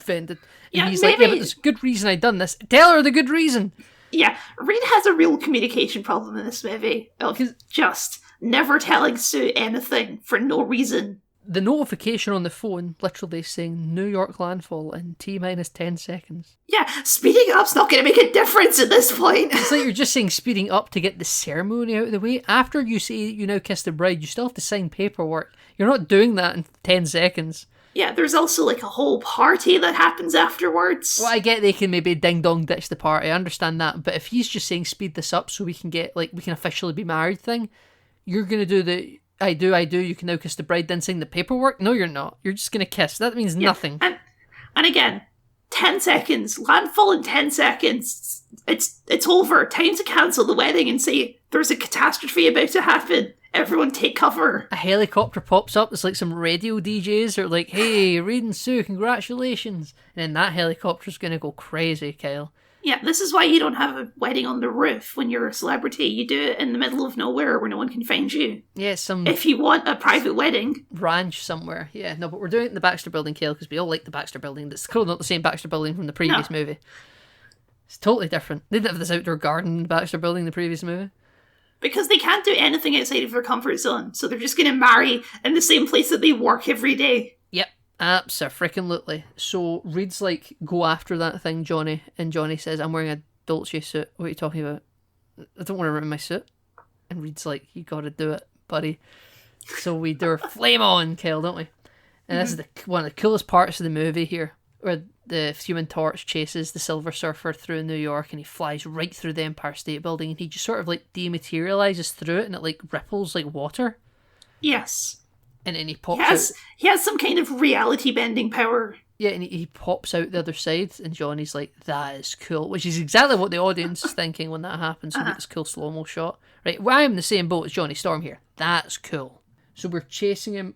And he's like, yeah, but there's a good reason I done this. Tell her the good reason. Yeah, Reed has a real communication problem in this movie of just never telling Sue anything for no reason. The notification on the phone literally saying New York landfall in T-minus 10 seconds. Yeah, speeding up's not going to make a difference at this point. It's like you're just saying speeding up to get the ceremony out of the way. After you say you now kiss the bride, you still have to sign paperwork. You're not doing that in 10 seconds. Yeah, there's also like a whole party that happens afterwards. Well, I get they can maybe ding-dong ditch the party. I understand that. But if he's just saying speed this up so we can get, like, we can officially be married thing, you're going to do the... I do, you can now kiss the bride, then sign the paperwork? No, you're not. You're just going to kiss. That means nothing. And again, 10 seconds. Landfall in 10 seconds. It's over. Time to cancel the wedding and say, there's a catastrophe about to happen. Everyone take cover. A helicopter pops up. It's like some radio DJs are like, hey, Reed and Sue, congratulations. And then that helicopter's going to go crazy, Kyle. Yeah, this is why you don't have a wedding on the roof when you're a celebrity. You do it in the middle of nowhere where no one can find you. Yeah, if you want a private wedding. Ranch somewhere. Yeah, no, but we're doing it in the Baxter Building, Kale, because we all like the Baxter Building. It's clearly not the same Baxter Building from the previous movie. It's totally different. They didn't have this outdoor garden in the Baxter Building in the previous movie. Because they can't do anything outside of their comfort zone, so they're just going to marry in the same place that they work every day. Yep. Abso-freaking-lutely. So Reed's like, go after that thing, Johnny. And Johnny says, I'm wearing a Dolce suit. What are you talking about? I don't want to ruin my suit. And Reed's like, you gotta do it, buddy. So we do our flame on, Kale, don't we? And this is one of the coolest parts of the movie here, where the Human Torch chases the Silver Surfer through New York, and he flies right through the Empire State Building, and he just sort of like dematerializes through it, and it like ripples like water. Yes. And then he pops out. He has some kind of reality bending power. Yeah, and he pops out the other side, and Johnny's like, that is cool, which is exactly what the audience is thinking when that happens. So we get this cool slow-mo shot. Right, well, I'm in the same boat as Johnny Storm here. That's cool. So we're chasing him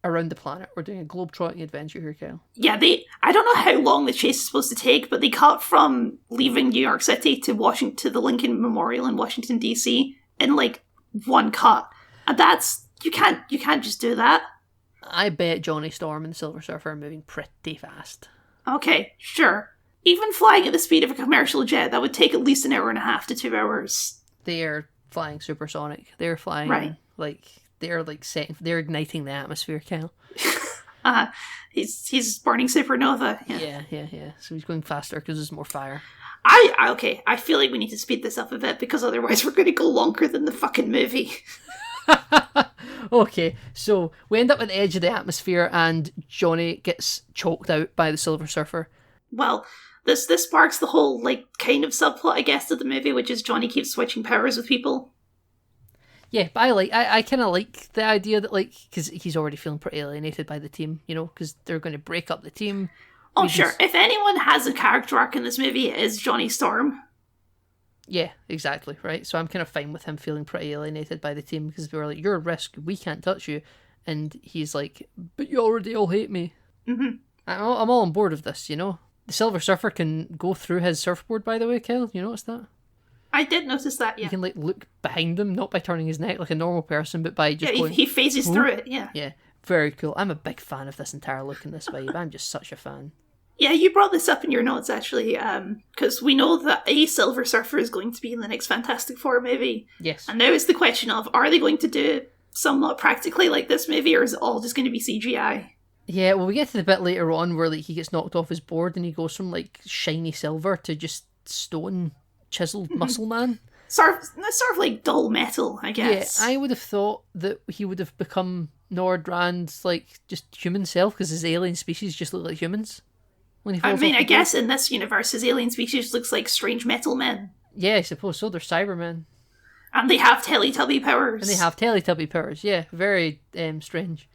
around the planet. We're doing a globe-trotting adventure here, Kyle. Yeah, I don't know how long the chase is supposed to take, but they cut from leaving New York City to the Lincoln Memorial in Washington, D.C. in like one cut. And that's... You can't just do that. I bet Johnny Storm and the Silver Surfer are moving pretty fast. Okay, sure. Even flying at the speed of a commercial jet, that would take at least an hour and a half to 2 hours. They're flying supersonic. They're flying they're igniting the atmosphere, Cal. He's burning supernova. Yeah. So he's going faster because there's more fire. I feel like we need to speed this up a bit because otherwise we're going to go longer than the fucking movie. Okay, so we end up at the edge of the atmosphere and Johnny gets choked out by the Silver Surfer. Well, this sparks the whole, like, kind of subplot, I guess, of the movie, which is Johnny keeps switching powers with people. Yeah, but I kind of like the idea that, like, because he's already feeling pretty alienated by the team, you know, because they're going to break up the team. Oh, sure. If anyone has a character arc in this movie, it is Johnny Storm. Yeah, exactly, right? So I'm kind of fine with him feeling pretty alienated by the team because they were like, you're a risk, we can't touch you. And he's like, but you already all hate me. Mm-hmm. I'm all on board with this, you know? The Silver Surfer can go through his surfboard, by the way, Kyle. You notice that? I did notice that, yeah. He can, like, look behind him, not by turning his neck like a normal person, but by just going... he phases through it, yeah. Yeah, very cool. I'm a big fan of this entire look and this vibe. I'm just such a fan. Yeah, you brought this up in your notes, actually, because we know that a Silver Surfer is going to be in the next Fantastic Four movie. Yes. And now it's the question of, are they going to do it somewhat practically like this movie, or is it all just going to be CGI? Yeah, well, we get to the bit later on where, like, he gets knocked off his board and he goes from, like, shiny silver to just stone chiseled muscle man. Sort of like dull metal, I guess. Yeah, I would have thought that he would have become Nordrand's, like, just human self because his alien species just look like humans. When he falls off I the guess in this universe, his alien species looks like strange metal men. Yeah, I suppose so. They're Cybermen. And they have Teletubby powers. And they have Teletubby powers, yeah. Very strange.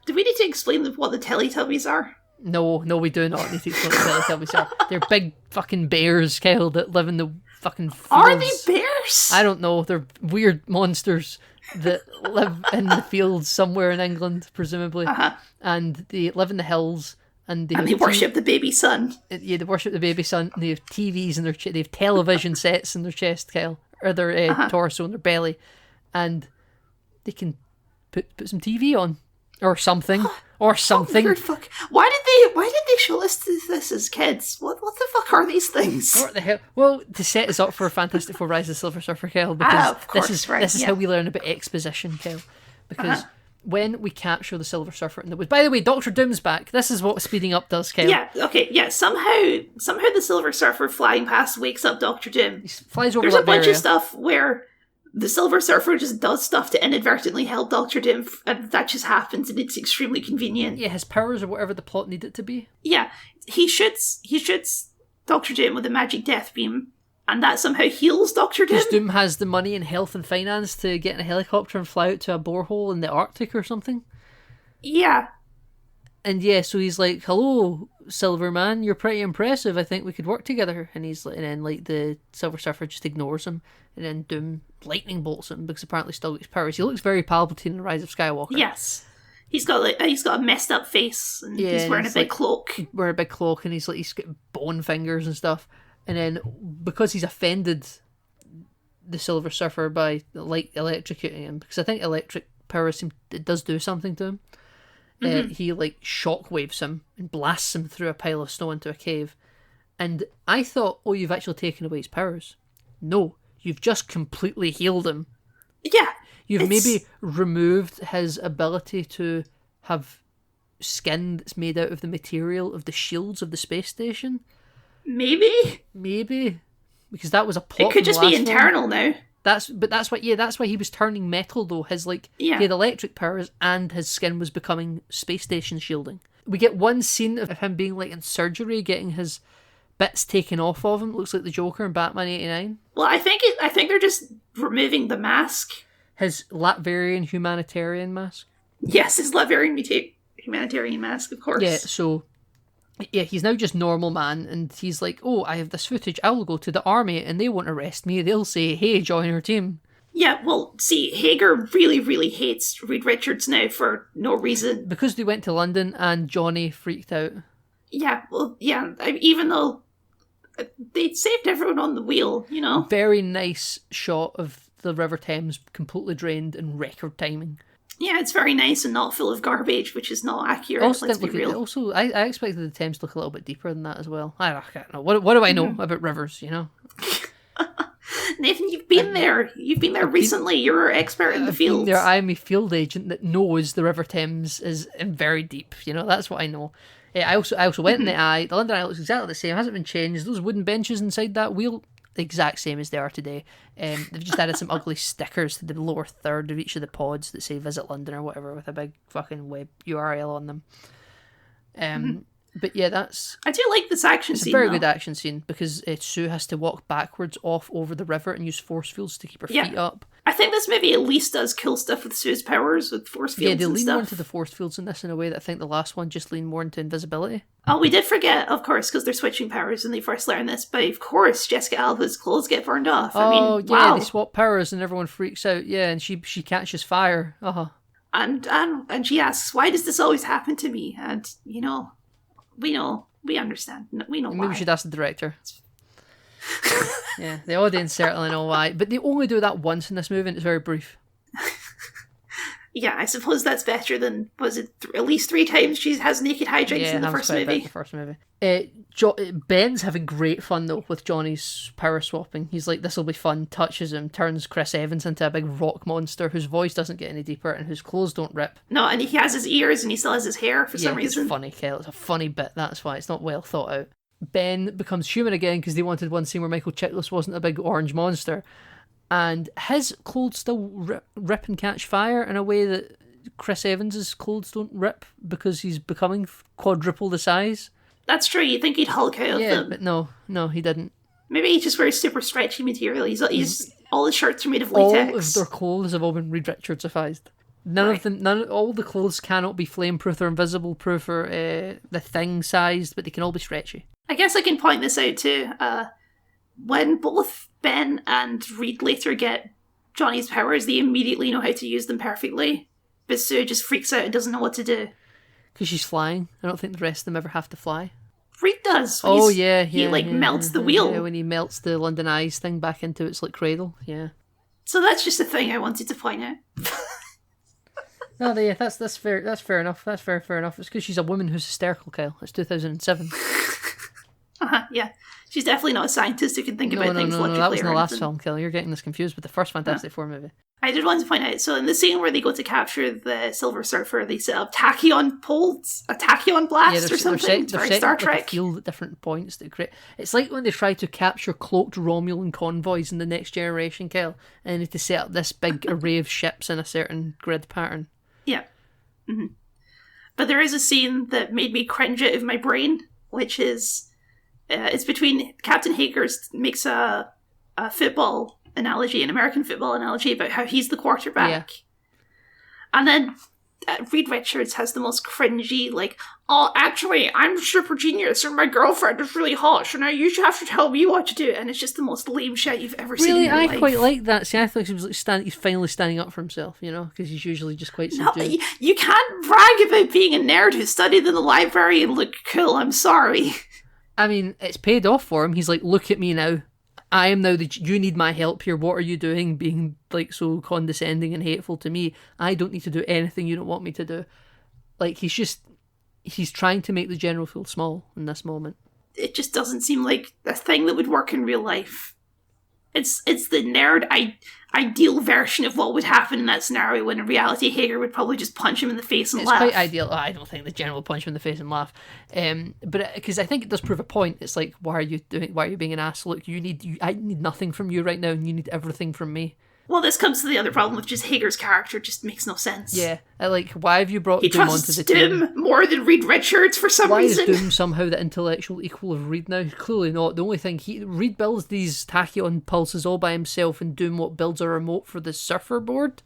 Do we need to explain what the Teletubbies are? No, we do not need to explain what Teletubbies are. They're big fucking bears, Kyle, that live in the fucking fields. Are they bears? I don't know. They're weird monsters that live in the fields somewhere in England, presumably. Uh-huh. And they live in the hills. And they worship the baby sun. Yeah, they worship the baby sun. They have TVs in their they have television sets in their chest, Kyle, or their torso and their belly, and they can put some TV on or something or something. Weird fuck. Why did they show us this as kids? What the fuck are these things? What the hell? Well, to set us up for Fantastic Four: Rise of the Silver Surfer, Kyle, because of course, this is how we learn about exposition, Kyle, because. When we capture the Silver Surfer in the woods. By the way, Doctor Doom's back. This is what speeding up does, Kyle. Yeah, okay, yeah. Somehow the Silver Surfer flying past wakes up Doctor Doom. He flies over There's a bunch area. of stuff where the Silver Surfer just does stuff to inadvertently help Doctor Doom, and that just happens, and it's extremely convenient. Yeah, his powers or whatever the plot needed to be. Yeah, he shoots Doctor Doom with a magic death beam, and that somehow heals Doctor Doom. Because Doom has the money and health and finance to get in a helicopter and fly out to a borehole in the Arctic or something. Yeah. And yeah, so he's like, "Hello, Silver Man, you're pretty impressive. I think we could work together." And he's like, and then like the Silver Surfer just ignores him, and then Doom lightning bolts him because apparently still gets powers. He looks very Palpatine in the Rise of Skywalker. Yes. He's got a messed up face, and he's wearing a big cloak. Wearing a big cloak, and he's got bone fingers and stuff. And then, because he's offended the Silver Surfer by, like, electrocuting him, because I think electric power it does do something to him, he, like, shockwaves him and blasts him through a pile of snow into a cave. And I thought, oh, you've actually taken away his powers. No, you've just completely healed him. Yeah. You've maybe removed his ability to have skin that's made out of the material of the shields of the space station. Maybe, because that was a plot. It could just be internal now. That's why he was turning metal though. His he had electric powers and his skin was becoming space station shielding. We get one scene of him being like in surgery, getting his bits taken off of him. It looks like the Joker in Batman '89. Well, I think they're just removing the mask. His Latvian humanitarian mask. Yes, his Latvian humanitarian mask, of course. Yeah, so. Yeah, he's now just normal man, and he's like, oh, I have this footage, I'll go to the army, and they won't arrest me, they'll say, hey, join our team. Yeah, well, see, Hager really, really hates Reed Richards now for no reason. Because they went to London, and Johnny freaked out. Yeah, well, yeah, even though they saved everyone on the wheel, you know. Very nice shot of the River Thames completely drained in record timing. Yeah, it's very nice and not full of garbage, which is not accurate, let's be real. Also, I expected the Thames to look a little bit deeper than that as well. I don't know. What do I know about rivers, you know? Nathan, you've been there. You've been there recently. You're an expert in the field. I'm a field agent that knows the River Thames is very deep, you know? That's what I know. I also went in the Eye. The London Eye looks exactly the same. It hasn't been changed. Those wooden benches inside that wheel, the exact same as they are today. They've just added some ugly stickers to the lower third of each of the pods that say Visit London or whatever with a big fucking web URL on them. But yeah, I do like this action it's scene. a very though. good action scene because Sue has to walk backwards off over the river and use force fields to keep her feet up. I think this movie at least does cool stuff with Sue's powers, with force fields Yeah, they and lean stuff. more into the force fields in this in a way that I think the last one just leaned more into invisibility. Oh, we did forget, of course, because they're switching powers when they first learn this, but of course Jessica Alba's clothes get burned off. I mean, yeah, wow. they swap powers and everyone freaks out. Yeah, and she catches fire. And she asks, why does this always happen to me? And, we understand. We know Maybe why. we should ask the director. Yeah, the audience certainly know why. But they only do that once in this movie and it's very brief. Yeah, I suppose that's better than, was it at least 3 times she has naked hijinks in the first movie? The first movie. Ben's having great fun though with Johnny's power swapping. He's like, this'll be fun, touches him, turns Chris Evans into a big rock monster whose voice doesn't get any deeper and whose clothes don't rip. No, and he has his ears and he still has his hair for some reason. It's funny, Kel. It's a funny bit, that's why. It's not well thought out. Ben becomes human again because they wanted one scene where Michael Chiklis wasn't a big orange monster. And his clothes still rip and catch fire in a way that Chris Evans's clothes don't rip because he's becoming quadruple the size. That's true, you'd think he'd Hulk out of them. But no, he didn't. Maybe he just wears super stretchy material. He's all his shirts are made of latex. All of their clothes have all been Reed Richardsifized. All the clothes cannot be flame-proof or invisible-proof or the thing sized, but they can all be stretchy. I guess I can point this out too. When both Ben and Reed later get Johnny's powers, they immediately know how to use them perfectly. But Sue just freaks out and doesn't know what to do. Because she's flying. I don't think the rest of them ever have to fly. Reed does. He melts the wheel. Yeah, when he melts the London Eyes thing back into its like cradle. Yeah. So that's just a thing I wanted to point out. No, yeah, that's fair. That's fair enough. That's fair enough. It's because she's a woman who's hysterical, Kyle. It's 2007. Yeah. She's definitely not a scientist who can think about things logically. No, that was in the or last anything. film, Kyle. You're getting this confused with the first Fantastic Four movie. I did want to point out, so in the scene where they go to capture the Silver Surfer, they set up tachyon poles, a tachyon blast or something. It's very Star Trek. Like a field at different points to create. It's like when they try to capture cloaked Romulan convoys in the Next Generation, Kyle, and they need to set up this big array of ships in a certain grid pattern. Yeah. Mm-hmm. But there is a scene that made me cringe out of my brain, which is it's between Captain Hager's makes a football analogy, an American football analogy about how he's the quarterback. Yeah. And then Reed Richards has the most cringy, like, oh, actually, I'm super genius and my girlfriend is really hot, so now you should have to tell me what to do. And it's just the most lame shit you've ever seen in your life. I quite like that. See, I thought he was like he's finally standing up for himself, you know, because he's usually just quite subdued. No, you can't brag about being a nerd who studied in the library and look cool, I'm sorry. I mean, it's paid off for him. He's like, look at me now. I am now you need my help here. What are you doing being like so condescending and hateful to me? I don't need to do anything you don't want me to do. Like, he's trying to make the general feel small in this moment. It just doesn't seem like a thing that would work in real life. It's the nerd ideal version of what would happen in that scenario, when in reality Hager would probably just punch him in the face and laugh. It's quite ideal. I don't think the general will punch him in the face and laugh. But because I think it does prove a point. It's like, why are you being an ass? Look, I need nothing from you right now, and you need everything from me. Well, this comes to the other problem, which is Hager's character just makes no sense. Yeah, why have you brought Doom onto the team? team? More than Reed Richards for some reason. Why is Doom somehow the intellectual equal of Reed now? Clearly not. The only thing Reed builds these tachyon pulses all by himself, and Doom builds a remote for the surfer board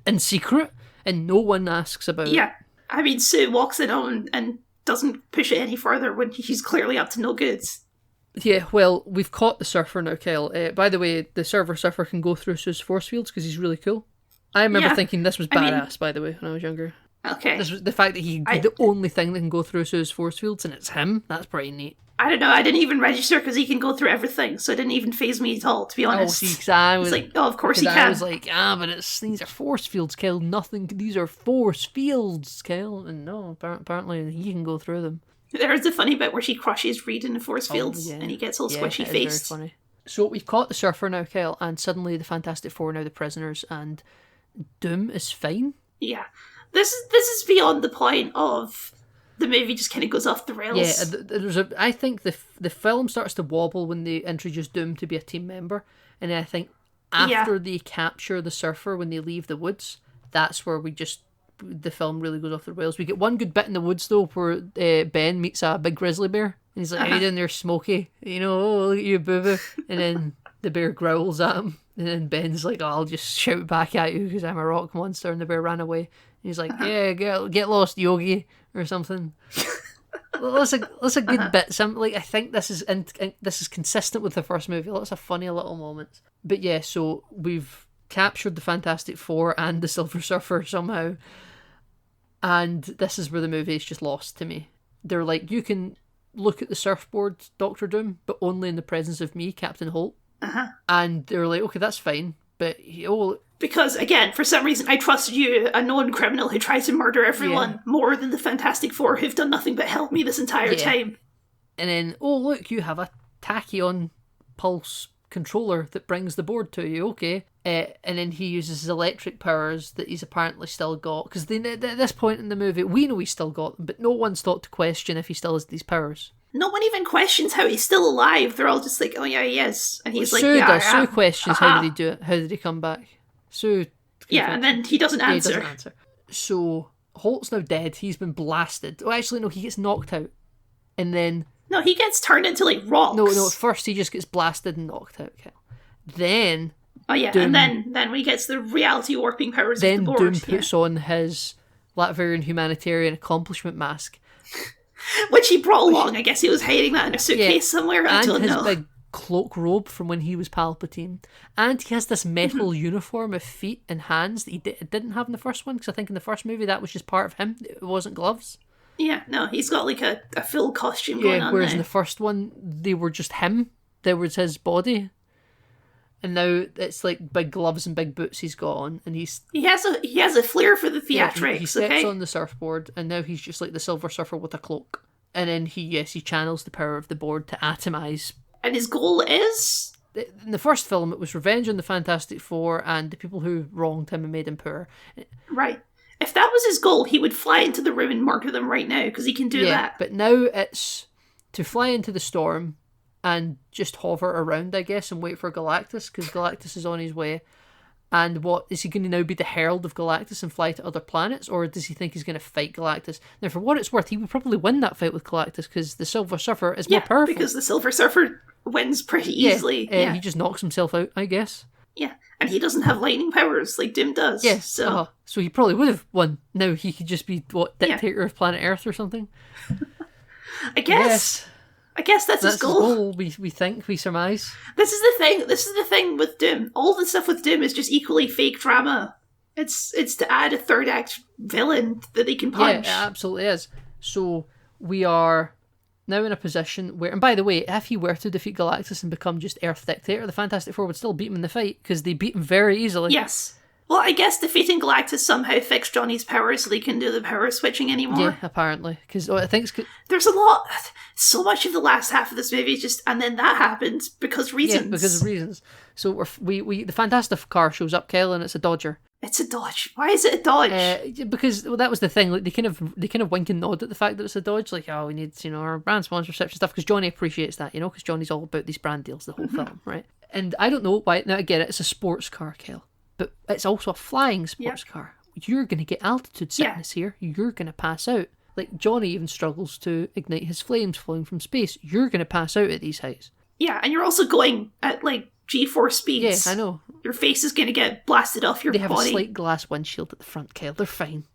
in secret, and no one asks about it. Yeah, I mean, Sue walks in on and doesn't push it any further when he's clearly up to no good. Yeah, well, we've caught the surfer now, Kyle. By the way, the surfer can go through Sue's force fields because he's really cool. I remember thinking this was badass, by the way, when I was younger. Okay. This was the fact that the only thing that can go through Sue's force fields, and it's him. That's pretty neat. I don't know. I didn't even register because he can go through everything, so it didn't even faze me at all, to be honest. Oh, see, because I was like, oh, of course he can. I was like, but these are force fields, Kyle. These are force fields, Kyle. And no, apparently he can go through them. There's a funny bit where she crushes Reed in the force fields, and he gets all squishy faced. Very funny. So we've caught the surfer now, Kyle, and suddenly the Fantastic Four are now the prisoners, and Doom is fine. Yeah, this is beyond the point of the movie just kind of goes off the rails. Yeah, I think the film starts to wobble when they introduce Doom to be a team member, and then I think after they capture the surfer when they leave the woods, that's where the film really goes off the rails. We get one good bit in the woods though, where Ben meets a big grizzly bear, and he's like, "How you doing there, Smokey? Oh, look at you, boo boo," and then the bear growls at him, and then Ben's like, "Oh, I'll just shout back at you because I'm a rock monster," and the bear ran away. And he's like, "Yeah, get lost, Yogi," or something. That's a good bit. I think this is consistent with the first movie. Lots of funny little moments. But yeah, so we've captured the Fantastic Four and the Silver Surfer somehow, and this is where the movie is just lost to me. They're like, you can look at the surfboard, Doctor Doom, but only in the presence of me, Captain Holt. And they're like, okay, that's fine, but because, again, for some reason, I trust you, a known criminal who tries to murder everyone, more than the Fantastic Four, who've done nothing but help me this entire time. And then, oh, look, you have a tachyon pulse controller that brings the board to you, okay. And then he uses his electric powers that he's apparently still got. Because at this point in the movie, we know he's still got them, but no one's thought to question if he still has these powers. No one even questions how he's still alive. They're all just like, oh yeah, he is. And he's like, Sue yeah, does. I am. Sue questions, how did he do it? How did he come back? Sue. Yeah, and then he doesn't answer. He doesn't answer. So, Holt's now dead. He's been blasted. Oh, actually, no, he gets knocked out. And then... No, he gets turned into, like, rocks. No, at first he just gets blasted and knocked out. Okay. Then... Oh, yeah, Doom, and then when he gets the reality warping powers of the board... Then Doom puts on his Latvian humanitarian accomplishment mask. Which he brought along. I guess he was hiding that in a suitcase somewhere. I don't know. And his big cloak robe from when he was Palpatine. And he has this metal uniform of feet and hands that he didn't have in the first one, because I think in the first movie that was just part of him. It wasn't gloves. Yeah, no, he's got like a full costume going on. Whereas in the first one, they were just him. There was his body. And now it's like big gloves and big boots he's got on, and he has a flair for the theatrics. Yeah, he steps on the surfboard, and now he's just like the Silver Surfer with a cloak. And then he channels the power of the board to atomize. And his goal is? In the first film, it was revenge on the Fantastic Four and the people who wronged him and made him poor. Right. If that was his goal, he would fly into the room and murder them right now, because he can do that. But now it's to fly into the storm and just hover around, I guess, and wait for Galactus, because Galactus is on his way. And what, is he going to now be the herald of Galactus and fly to other planets, or does he think he's going to fight Galactus? Now, for what it's worth, he would probably win that fight with Galactus, because the Silver Surfer is more powerful. Because the Silver Surfer wins pretty easily. He just knocks himself out, I guess. Yeah, and he doesn't have lightning powers like Doom does. Yes, so he probably would have won. Now he could just be, dictator of planet Earth or something? I guess that's his goal. We think, we surmise. This is the thing with Doom. All the stuff with Doom is just equally fake drama. It's to add a third act villain that he can punch. Yeah, it absolutely is. So we are now in a position where, and by the way, if he were to defeat Galactus and become just Earth dictator, the Fantastic Four would still beat him in the fight, because they beat him very easily. Yes. Well, I guess defeating Galactus somehow fixed Johnny's powers so they couldn't do the power switching anymore. Yeah, apparently. Because I think there's so much of the last half of this movie is just, and then that happened because reasons. Yeah, because of reasons. So the Fantastic car shows up, Kel, and it's a Dodger. It's a Dodge. Why is it a Dodge? Because that was the thing. Like they kind of wink and nod at the fact that it's a Dodge. Like, oh, we need our brand sponsorship and stuff. Because Johnny appreciates that, because Johnny's all about these brand deals the whole film, right? And I don't know why. Now again, it's a sports car, Kel. But it's also a flying sports car. You're going to get altitude sickness here. You're going to pass out. Like, Johnny even struggles to ignite his flames flowing from space. You're going to pass out at these heights. Yeah, and you're also going at, like, G-force speeds. Yeah, I know. Your face is going to get blasted off your body. They have a slight glass windshield at the front, Kyle. They're fine.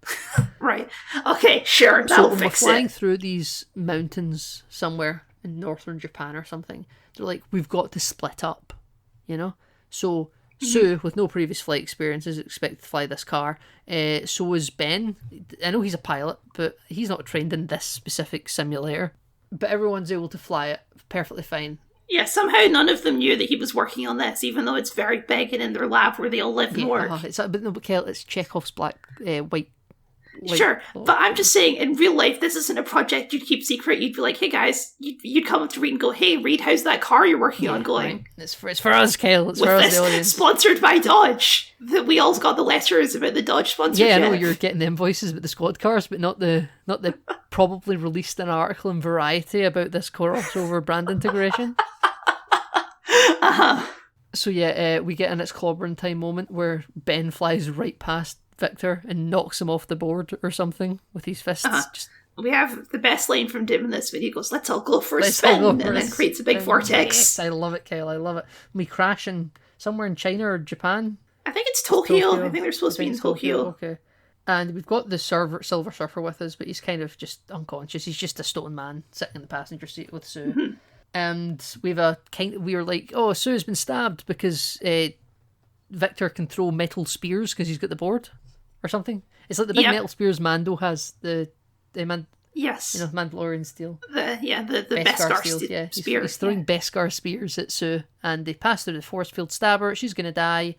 Right. Okay, sure. That'll fix it. So we're flying through these mountains somewhere in northern Japan or something. They're like, we've got to split up, So... Sue, with no previous flight experience, is expected to fly this car. So is Ben. I know he's a pilot, but he's not trained in this specific simulator. But everyone's able to fly it perfectly fine. Yeah, somehow none of them knew that he was working on this, even though it's very big and in their lab where they all live and work. But Kel, it's Chekhov's white like, Sure, but I'm just saying, in real life, this isn't a project you'd keep secret. You'd be like, hey guys, you'd come up to Reed and go, hey Reed, how's that car you're working on going? right. It's for us, Kyle. It's With for us, this the audience. sponsored by Dodge. That we all got the letters about the Dodge sponsorship. Yeah, I know you're getting the invoices with the squad cars, but not the probably released an article in Variety about this crossover brand integration. Uh-huh. So yeah, we get in its clobbering time moment where Ben flies right past Victor and knocks him off the board or something with his fists. Just We have the best line from Dim in this video. He goes, let's all go for a let's all spin, go and for then a creates a big spin. vortex. Yes, I love it, Kyle. I love it. We crash in somewhere in China or Japan. I think it's Tokyo. I think they're supposed to be in it's Tokyo. Okay. And we've got the Silver Surfer with us, but he's kind of just unconscious. He's just a stone man sitting in the passenger seat with Sue. Mm-hmm. And we were like, oh, Sue's been stabbed because Victor can throw metal spears because he's got the board or something. It's like the big Yep. metal spears Mando has, the Yes. Mandalorian steel. The Beskar Beskar steel, yeah. spear. He's throwing Beskar spears at Sue, and they pass through the force field, stab her, she's going to die.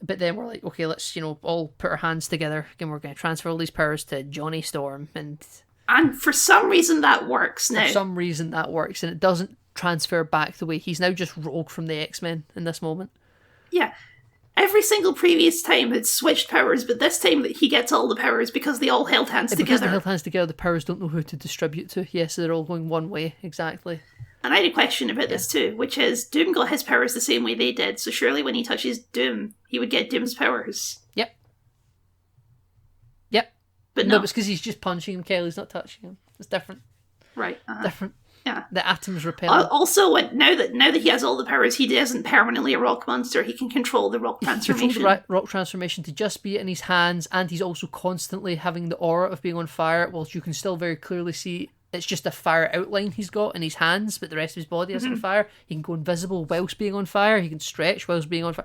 But then we're like, okay, let's, all put our hands together, and we're going to transfer all these powers to Johnny Storm. And And for some reason that works now. for some reason that works, and it doesn't transfer back the way he's now just Rogue from the X-Men in this moment. Yeah. Every single previous time it's switched powers, but this time that he gets all the powers because they all held hands Because together. they held hands together, the powers don't know who to distribute to. Yes, they're all going one way, exactly. And I had a question about this too, which is Doom got his powers the same way they did, so surely when he touches Doom, he would get Doom's powers. Yep. But No, no. it's because he's just punching him, Kelly's not touching him. It's different. Right. Different. Yeah. The atoms repel. Also, now that he has all the powers, he isn't permanently a rock monster. He can control the rock transformation. Control the rock transformation to just be in his hands, and he's also constantly having the aura of being on fire, whilst you can still very clearly see it's just a fire outline he's got in his hands, but the rest of his body isn't on fire. He can go invisible whilst being on fire. He can stretch whilst being on fire.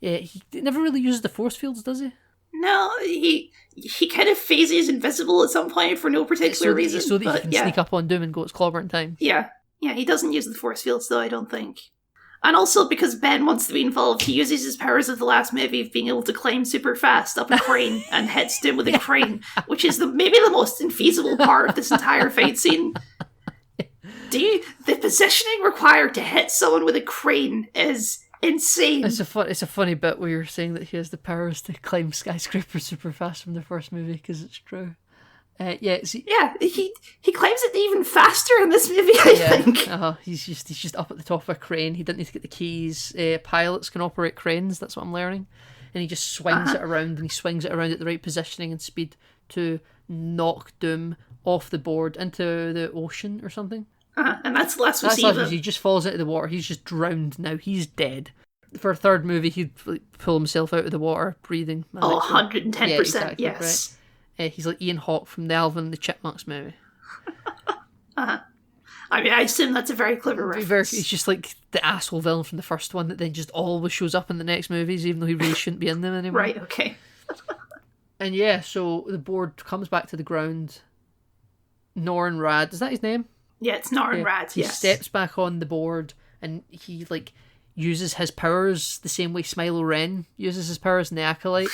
Yeah, he never really uses the force fields, does he? No, he kind of phases invisible at some point for no particular reason. So that but he can yeah. sneak up on Doom and go, it's clobbering time. Yeah, he doesn't use the force fields though, I don't think. And also because Ben wants to be involved, he uses his powers of the last movie of being able to climb super fast up a crane and hits Doom with a crane, which is maybe the most infeasible part of this entire fight scene. The positioning required to hit someone with a crane is insane. It's a funny bit where you're saying that he has the powers to climb skyscrapers super fast from the first movie, because it's true. He climbs it even faster in this movie, I think. He's just up at the top of a crane. He didn't need to get the keys. Pilots can operate cranes. That's what I'm learning. And he just swings it around, and he swings it around at the right positioning and speed to knock Doom off the board into the ocean or something. And that's the last we That's see of not him. he just falls into the water. He's just drowned now. He's dead. For a third movie, he'd pull himself out of the water, breathing. Oh, 110%, Yeah, exactly, yes. right. He's like Ian Hawke from the Alvin and the Chipmunks movie. I mean, I assume that's a very clever reference. He's just like the asshole villain from the first one that then just always shows up in the next movies, even though he really shouldn't be in them anymore. Right, okay. And yeah, so the board comes back to the ground. Norrin Rad, is that his name? Yeah, it's Norrin Rad, He yes. steps back on the board and he uses his powers the same way Smilo Ren uses his powers in The Acolyte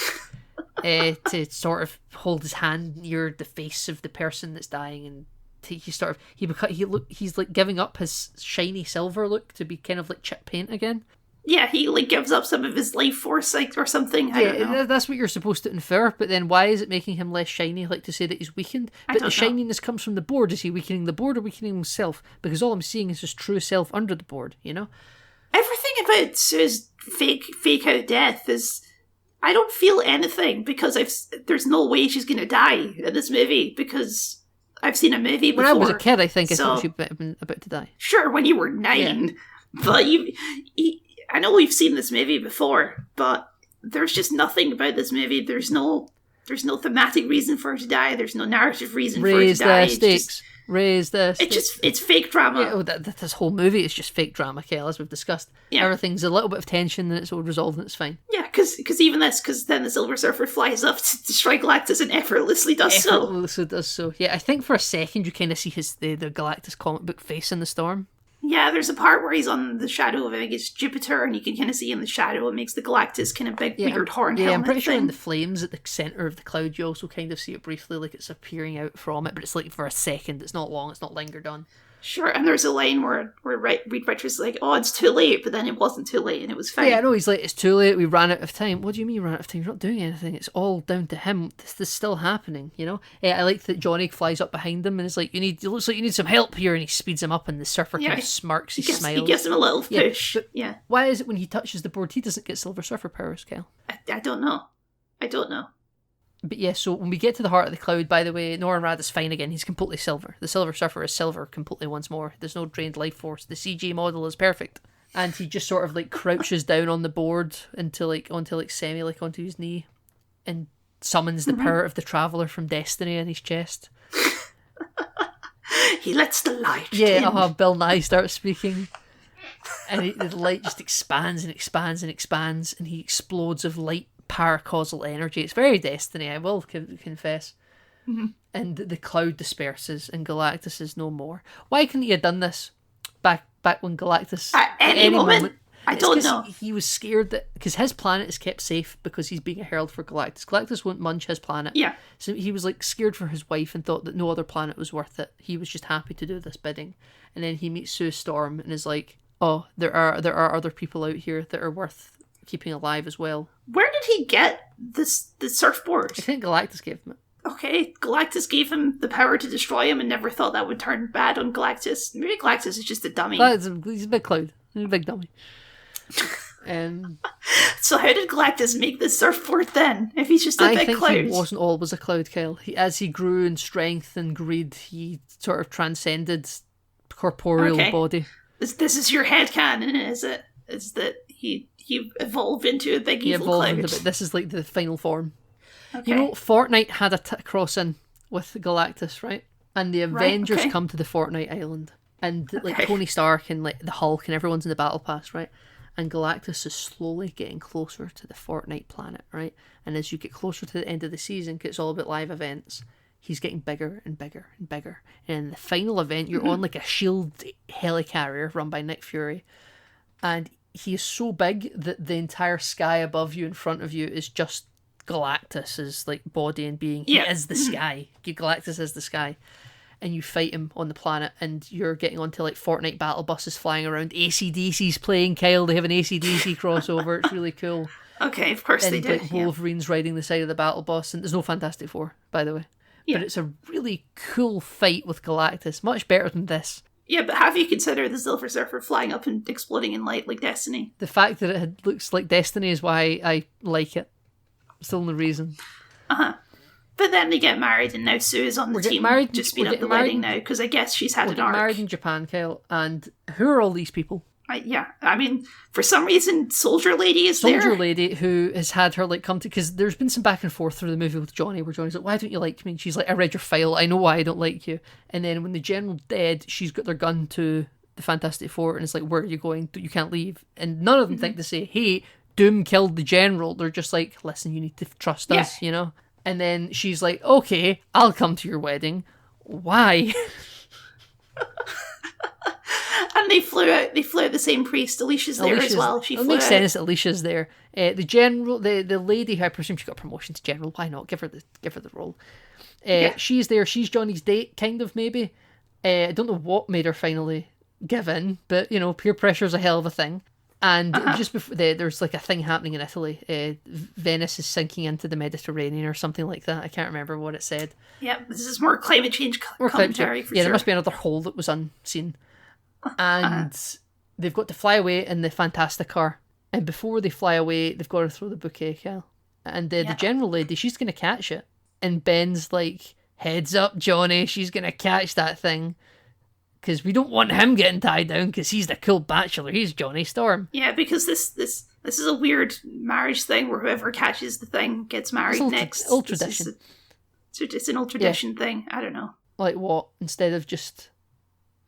to sort of hold his hand near the face of the person that's dying, and he's like giving up his shiny silver look to be kind of like chip paint again. Yeah, he gives up some of his life force or something. I don't know. That's what you're supposed to infer, but then why is it making him less shiny, like to say that he's weakened? But the don't know. shininess comes from the board. Is he weakening the board or weakening himself? Because all I'm seeing is his true self under the board, Everything about Sue's fake out death is... I don't feel anything because there's no way she's going to die in this movie because I've seen a movie before. When I was a kid, I think I So- thought she'd been about to die. Sure, when you were 9. But I know we've seen this movie before, but there's just nothing about this movie. There's no thematic reason for her to die. There's no narrative reason for her to Raise die. the stakes. Raise the stakes. It's fake drama. Yeah, this whole movie is just fake drama, Kel, as we've discussed. Yeah. Everything's a little bit of tension, then it's all resolved and it's fine. Yeah, because then the Silver Surfer flies up to destroy Galactus and effortlessly does so. Effortlessly does so. Yeah, I think for a second you kind of see the Galactus comic book face in the storm. Yeah, there's a part where he's on the shadow of, I think it's Jupiter, and you can kind of see in the shadow it makes the Galactus kind of big, weird horn helmet I'm pretty sure in thing. the flames at the centre of the cloud, you also kind of see it briefly, like it's appearing out from it, but it's like for a second. It's not long. It's not lingered on. Sure, and there's a line where Reed Richards is like, oh, it's too late, but then it wasn't too late and it was fine. Yeah, I know, he's like, it's too late, we ran out of time. What do you mean you ran out of time? You're not doing anything. It's all down to him. This is still happening, you know? I like that Johnny flies up behind him and is like, it looks like you need some help here, and he speeds him up, and the surfer kind of smirks, he smiles. He gives him a little Yeah, push. but Yeah. Why is it when he touches the board, he doesn't get Silver Surfer powers, Kel? I don't know. I don't know. But yeah, so when we get to the heart of the cloud, by the way, Norrin Radd is fine again. He's completely silver. The Silver Surfer is silver completely once more. There's no drained life force. The CG model is perfect. And he just sort of like crouches down on the board onto Semi, like onto his knee, and summons the power of the Traveler from Destiny in his chest. He lets the light in. Yeah, Bill Nye starts speaking. And the light just expands and expands and expands, and he explodes of light paracausal energy. It's very Destiny, I will confess. Mm-hmm. And the cloud disperses, and Galactus is no more. Why couldn't he have done this back when Galactus... At any moment? I It's don't 'cause know. He was scared that... Because his planet is kept safe because he's being a herald for Galactus. Galactus won't munch his planet. Yeah. So he was like scared for his wife and thought that no other planet was worth it. He was just happy to do this bidding. And then he meets Sue Storm and is like, oh, there are other people out here that are worth keeping alive as well. Where did he get the surfboard? I think Galactus gave him it. Okay, Galactus gave him the power to destroy him and never thought that would turn bad on Galactus. Maybe Galactus is just a dummy. He's a big cloud. He's a big dummy. So how did Galactus make the surfboard then, if he's just a I big think cloud? he wasn't always a cloud, Kyle. As he grew in strength and greed, he sort of transcended corporeal body. This is your headcanon, is it? Is that he evolved into a big He evil evolved cloud? into, but this is like the final form. Okay. You know, Fortnite had a cross-in with Galactus, right? And the Avengers okay. come to the Fortnite Island. And like Tony Stark and like the Hulk and everyone's in the battle pass, right? And Galactus is slowly getting closer to the Fortnite planet, right? And as you get closer to the end of the season, 'cause it's all about live events, he's getting bigger and bigger and bigger. And in the final event, you're on like a shield helicarrier run by Nick Fury. And he is so big that the entire sky above you, in front of you, is just Galactus's like body and being. He is the sky. Galactus is the sky. And you fight him on the planet, and you're getting onto like Fortnite battle buses flying around. AC/DC's playing, Kyle. They have an AC/DC crossover. It's really cool. Okay, of course they And did. like Yeah. Wolverine's riding the side of the battle bus, and there's no Fantastic Four, by the way. Yeah. But it's a really cool fight with Galactus. Much better than this. Yeah, but have you considered the Silver Surfer flying up and exploding in light like Destiny? The fact that looks like Destiny is why I like it. It's the only reason. But then they get married, and now Sue is on the We're getting team married- to speed we're up the getting married- wedding now, because I guess she's had We'll an get arc. married in Japan, Kyle. And who are all these people? I mean, for some reason, Soldier Lady is Soldier there. Lady, who has had her like come to, because there's been some back and forth through the movie with Johnny, where Johnny's like, "Why don't you like me?" And she's like, "I read your file. I know why I don't like you." And then when the general's dead, she's got their gun to the Fantastic Four, and it's like, "Where are you going? You can't leave." And none of them think to say, "Hey, Doom killed the general." They're just like, "Listen, you need to trust us," you know. And then she's like, "Okay, I'll come to your wedding." Why? And they flew out the same priest. Alicia's there as well. She it flew makes out. sense that Alicia's there. The general, the lady who I presume she got promotion to general. Why not? Give her the role. She's there. She's Johnny's date, kind of maybe. I don't know what made her finally give in, but you know, peer pressure is a hell of a thing. And just before there's like a thing happening in Italy. Venice is sinking into the Mediterranean or something like that. I can't remember what it said. Yeah, this is more climate change Or commentary for yeah, sure. there must be another hole that was unseen. And they've got to fly away in the Fantastic car. And before they fly away, they've got to throw the bouquet, Cal. And the general lady, she's going to catch it. And Ben's like, "Heads up, Johnny, she's going to catch that thing. Because we don't want him getting tied down, because he's the cool bachelor. He's Johnny Storm." Yeah, because this is a weird marriage thing where whoever catches the thing gets married next. Old This is tradition. it's an old tradition thing. I don't know. Like what? Instead of just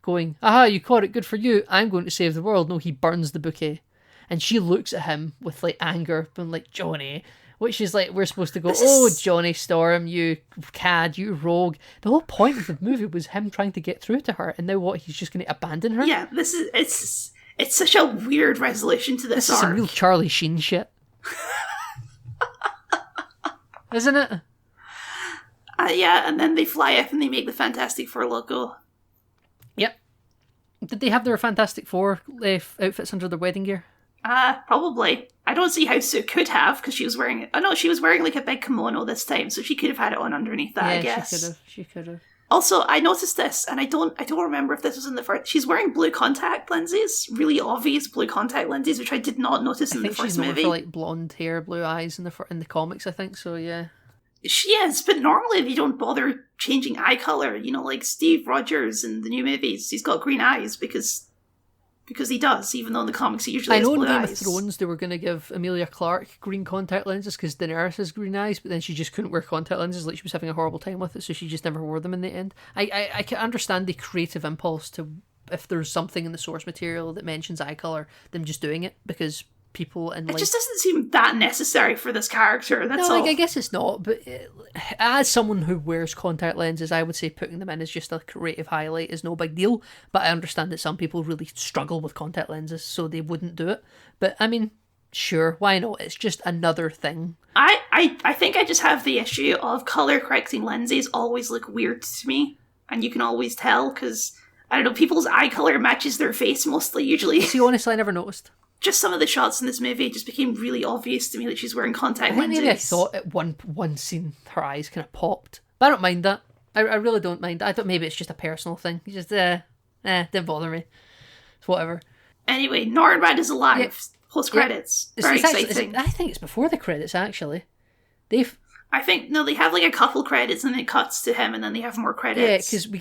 going, "Aha, you caught it, good for you, I'm going to save the world." No, he burns the bouquet. And she looks at him with like anger, being like, "Johnny, which is like we're supposed to go, This oh, is- Johnny Storm, you cad, you rogue. The whole point of the movie was him trying to get through to her, and now what? He's just going to abandon her? Yeah, it's such a weird resolution to this This is some arc. real Charlie Sheen shit. Isn't it? Yeah, and then they fly up and they make the Fantastic Four logo. Yep. Did they have their Fantastic Four outfits under their wedding gear? Probably. I don't see how Sue could have, because she was wearing... Oh no, she was wearing like a big kimono this time, so she could have had it on underneath that, I guess. She could have. Also, I noticed this, and I don't remember if this was in the first... She's wearing blue contact lenses, really obvious blue contact lenses, which I did not notice in I the think first she's known movie. for like blonde hair, blue eyes in the comics, I think, so yeah. She is, but normally they don't bother changing eye color. You know, like Steve Rogers in the new movies, he's got green eyes because he does, even though in the comics he usually I has know in blue Game eyes. of Thrones they were going to give Emilia Clarke green contact lenses because Daenerys has green eyes, but then she just couldn't wear contact lenses, like she was having a horrible time with it, so she just never wore them in the end. I can understand the creative impulse to, if there's something in the source material that mentions eye colour, them just doing it, because people in It like... just doesn't seem that necessary for this character, that's No, all. like, I guess it's not, but as someone who wears contact lenses, I would say putting them in as just a creative highlight is no big deal, but I understand that some people really struggle with contact lenses, so they wouldn't do it. But, I mean, sure, why not? It's just another thing. I think I just have the issue of color correcting lenses always look weird to me, and you can always tell, because, I don't know, people's eye color matches their face mostly, usually. See, honestly, I never noticed. Just some of the shots in this movie, it just became really obvious to me that she's wearing contact I think lenses. maybe I thought at one scene her eyes kind of popped. But I don't mind that. I really don't mind. I thought maybe it's just a personal thing. It's just, didn't bother me. It's whatever. Anyway, Norrad is alive. Yeah. Post credits. It's Very actually- exciting. I think it's before the credits, actually. I think, no, they have like a couple credits and it cuts to him and then they have more Yeah, credits. because we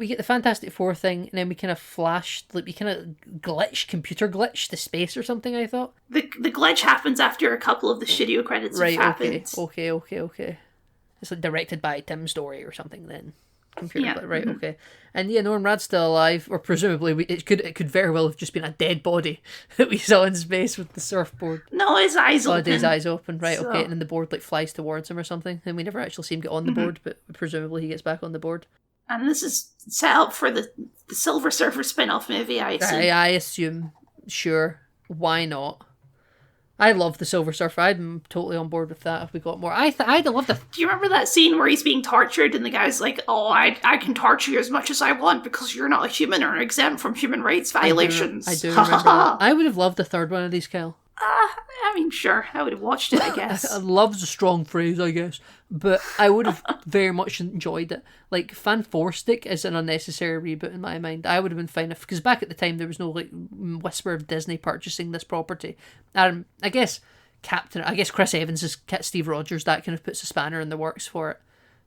get the Fantastic Four thing, and then we kind of flashed, like we kind of computer glitch to space or something. I thought. The glitch happens after a couple of the studio credits Right. have Okay. happened. Okay. It's like directed by Tim Story or something. Then computer Yeah, glitch. Right. Okay. And yeah, Norman Rad's still alive, or presumably it could very well have just been a dead body that we saw in space with the surfboard. No, his eyes Oh, open. his eyes open. Right. So- Okay. And then the board like flies towards him or something, and we never actually see him get on the board, but presumably he gets back on the board. And this is set up for the Silver Surfer spin-off movie, I assume. I assume, sure, why not? I love the Silver Surfer. I'm totally on board with that if we got more. I'd love the... Do you remember that scene where he's being tortured and the guy's like, oh, I can torture you as much as I want because you're not a human or exempt from human rights violations. I do remember that. I would have loved the third one of these, Kyle. I mean, sure, I would have watched it, I guess. Love's a strong phrase, I guess. But I would have very much enjoyed it. Like, Fan Four Stick is an unnecessary reboot in my mind. I would have been fine if... Because back at the time, there was no, like, whisper of Disney purchasing this property. I guess Chris Evans is Steve Rogers. That kind of puts a spanner in the works for it.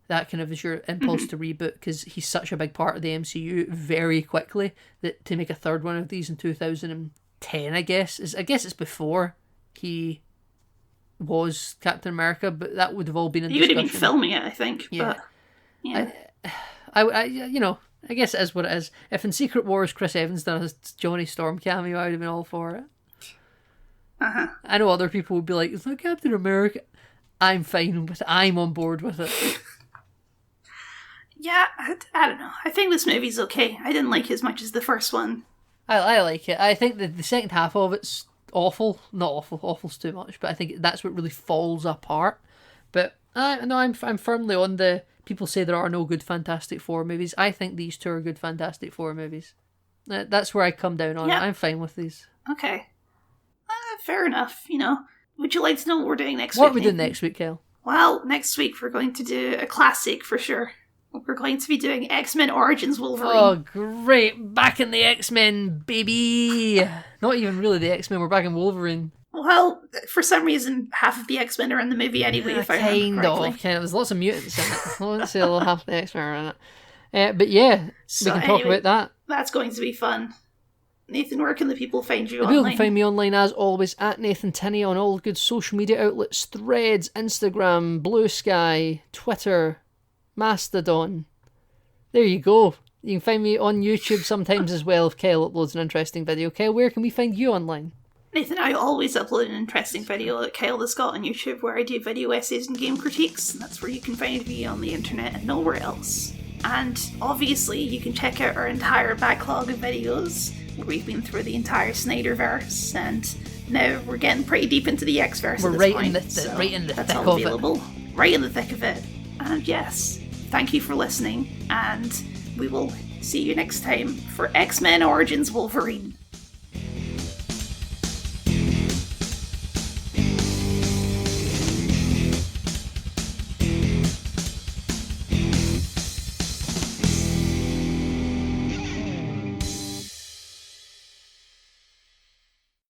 That kind of is your impulse to reboot, because he's such a big part of the MCU very quickly that to make a third one of these in 2010, I guess it's before he was Captain America, but that would have all been in You would have been discussion. filming it, I think. Yeah. But, yeah. I guess it is what it is. If in Secret Wars Chris Evans done a Johnny Storm cameo, I would have been all for it. I know other people would be like, it's not Captain America. I'm fine with it. I'm on board with it. Yeah, I don't know. I think this movie's okay. I didn't like it as much as the first one. I like it. I think that the second half of it's awful. Not awful. Awful's too much. But I think that's what really falls apart. But no, I'm firmly on the... People say there are no good Fantastic Four movies. I think these two are good Fantastic Four movies. That's where I come down on it. Yeah. I'm fine with these. Okay. Fair enough, you know. Would you like to know what we're doing next week? What are we doing Nathan? next week, Kel? Well, next week we're going to do a classic for sure. We're going to be doing X-Men Origins Wolverine. Oh, great. Back in the X-Men, baby. Not even really the X-Men. We're back in Wolverine. Well, for some reason, half of the X-Men are in the movie anyway, if I remember correctly. Kind of. There's lots of mutants in it. I wouldn't say half the X-Men are in it. But yeah, So we can talk anyway, about that. That's going to be fun. Nathan, where can the people find you People online? can find me online as always at Nathan Tinney on all good social media outlets: Threads, Instagram, Blue Sky, Twitter, Mastodon. There you go. You can find me on YouTube sometimes as well if Kyle uploads an interesting video. Kyle, where can we find you online? Nathan, I always upload an interesting video that Kyle has got on YouTube where I do video essays and game critiques, and that's where you can find me on the internet and nowhere else. And obviously you can check out our entire backlog of videos where we've been through the entire Snyderverse, and now we're getting pretty deep into the X-verse We're at this right point, in the so right in the that's thick all of it. available. Right in the thick of it. And yes, thank you for listening, and we will see you next time for X-Men Origins Wolverine.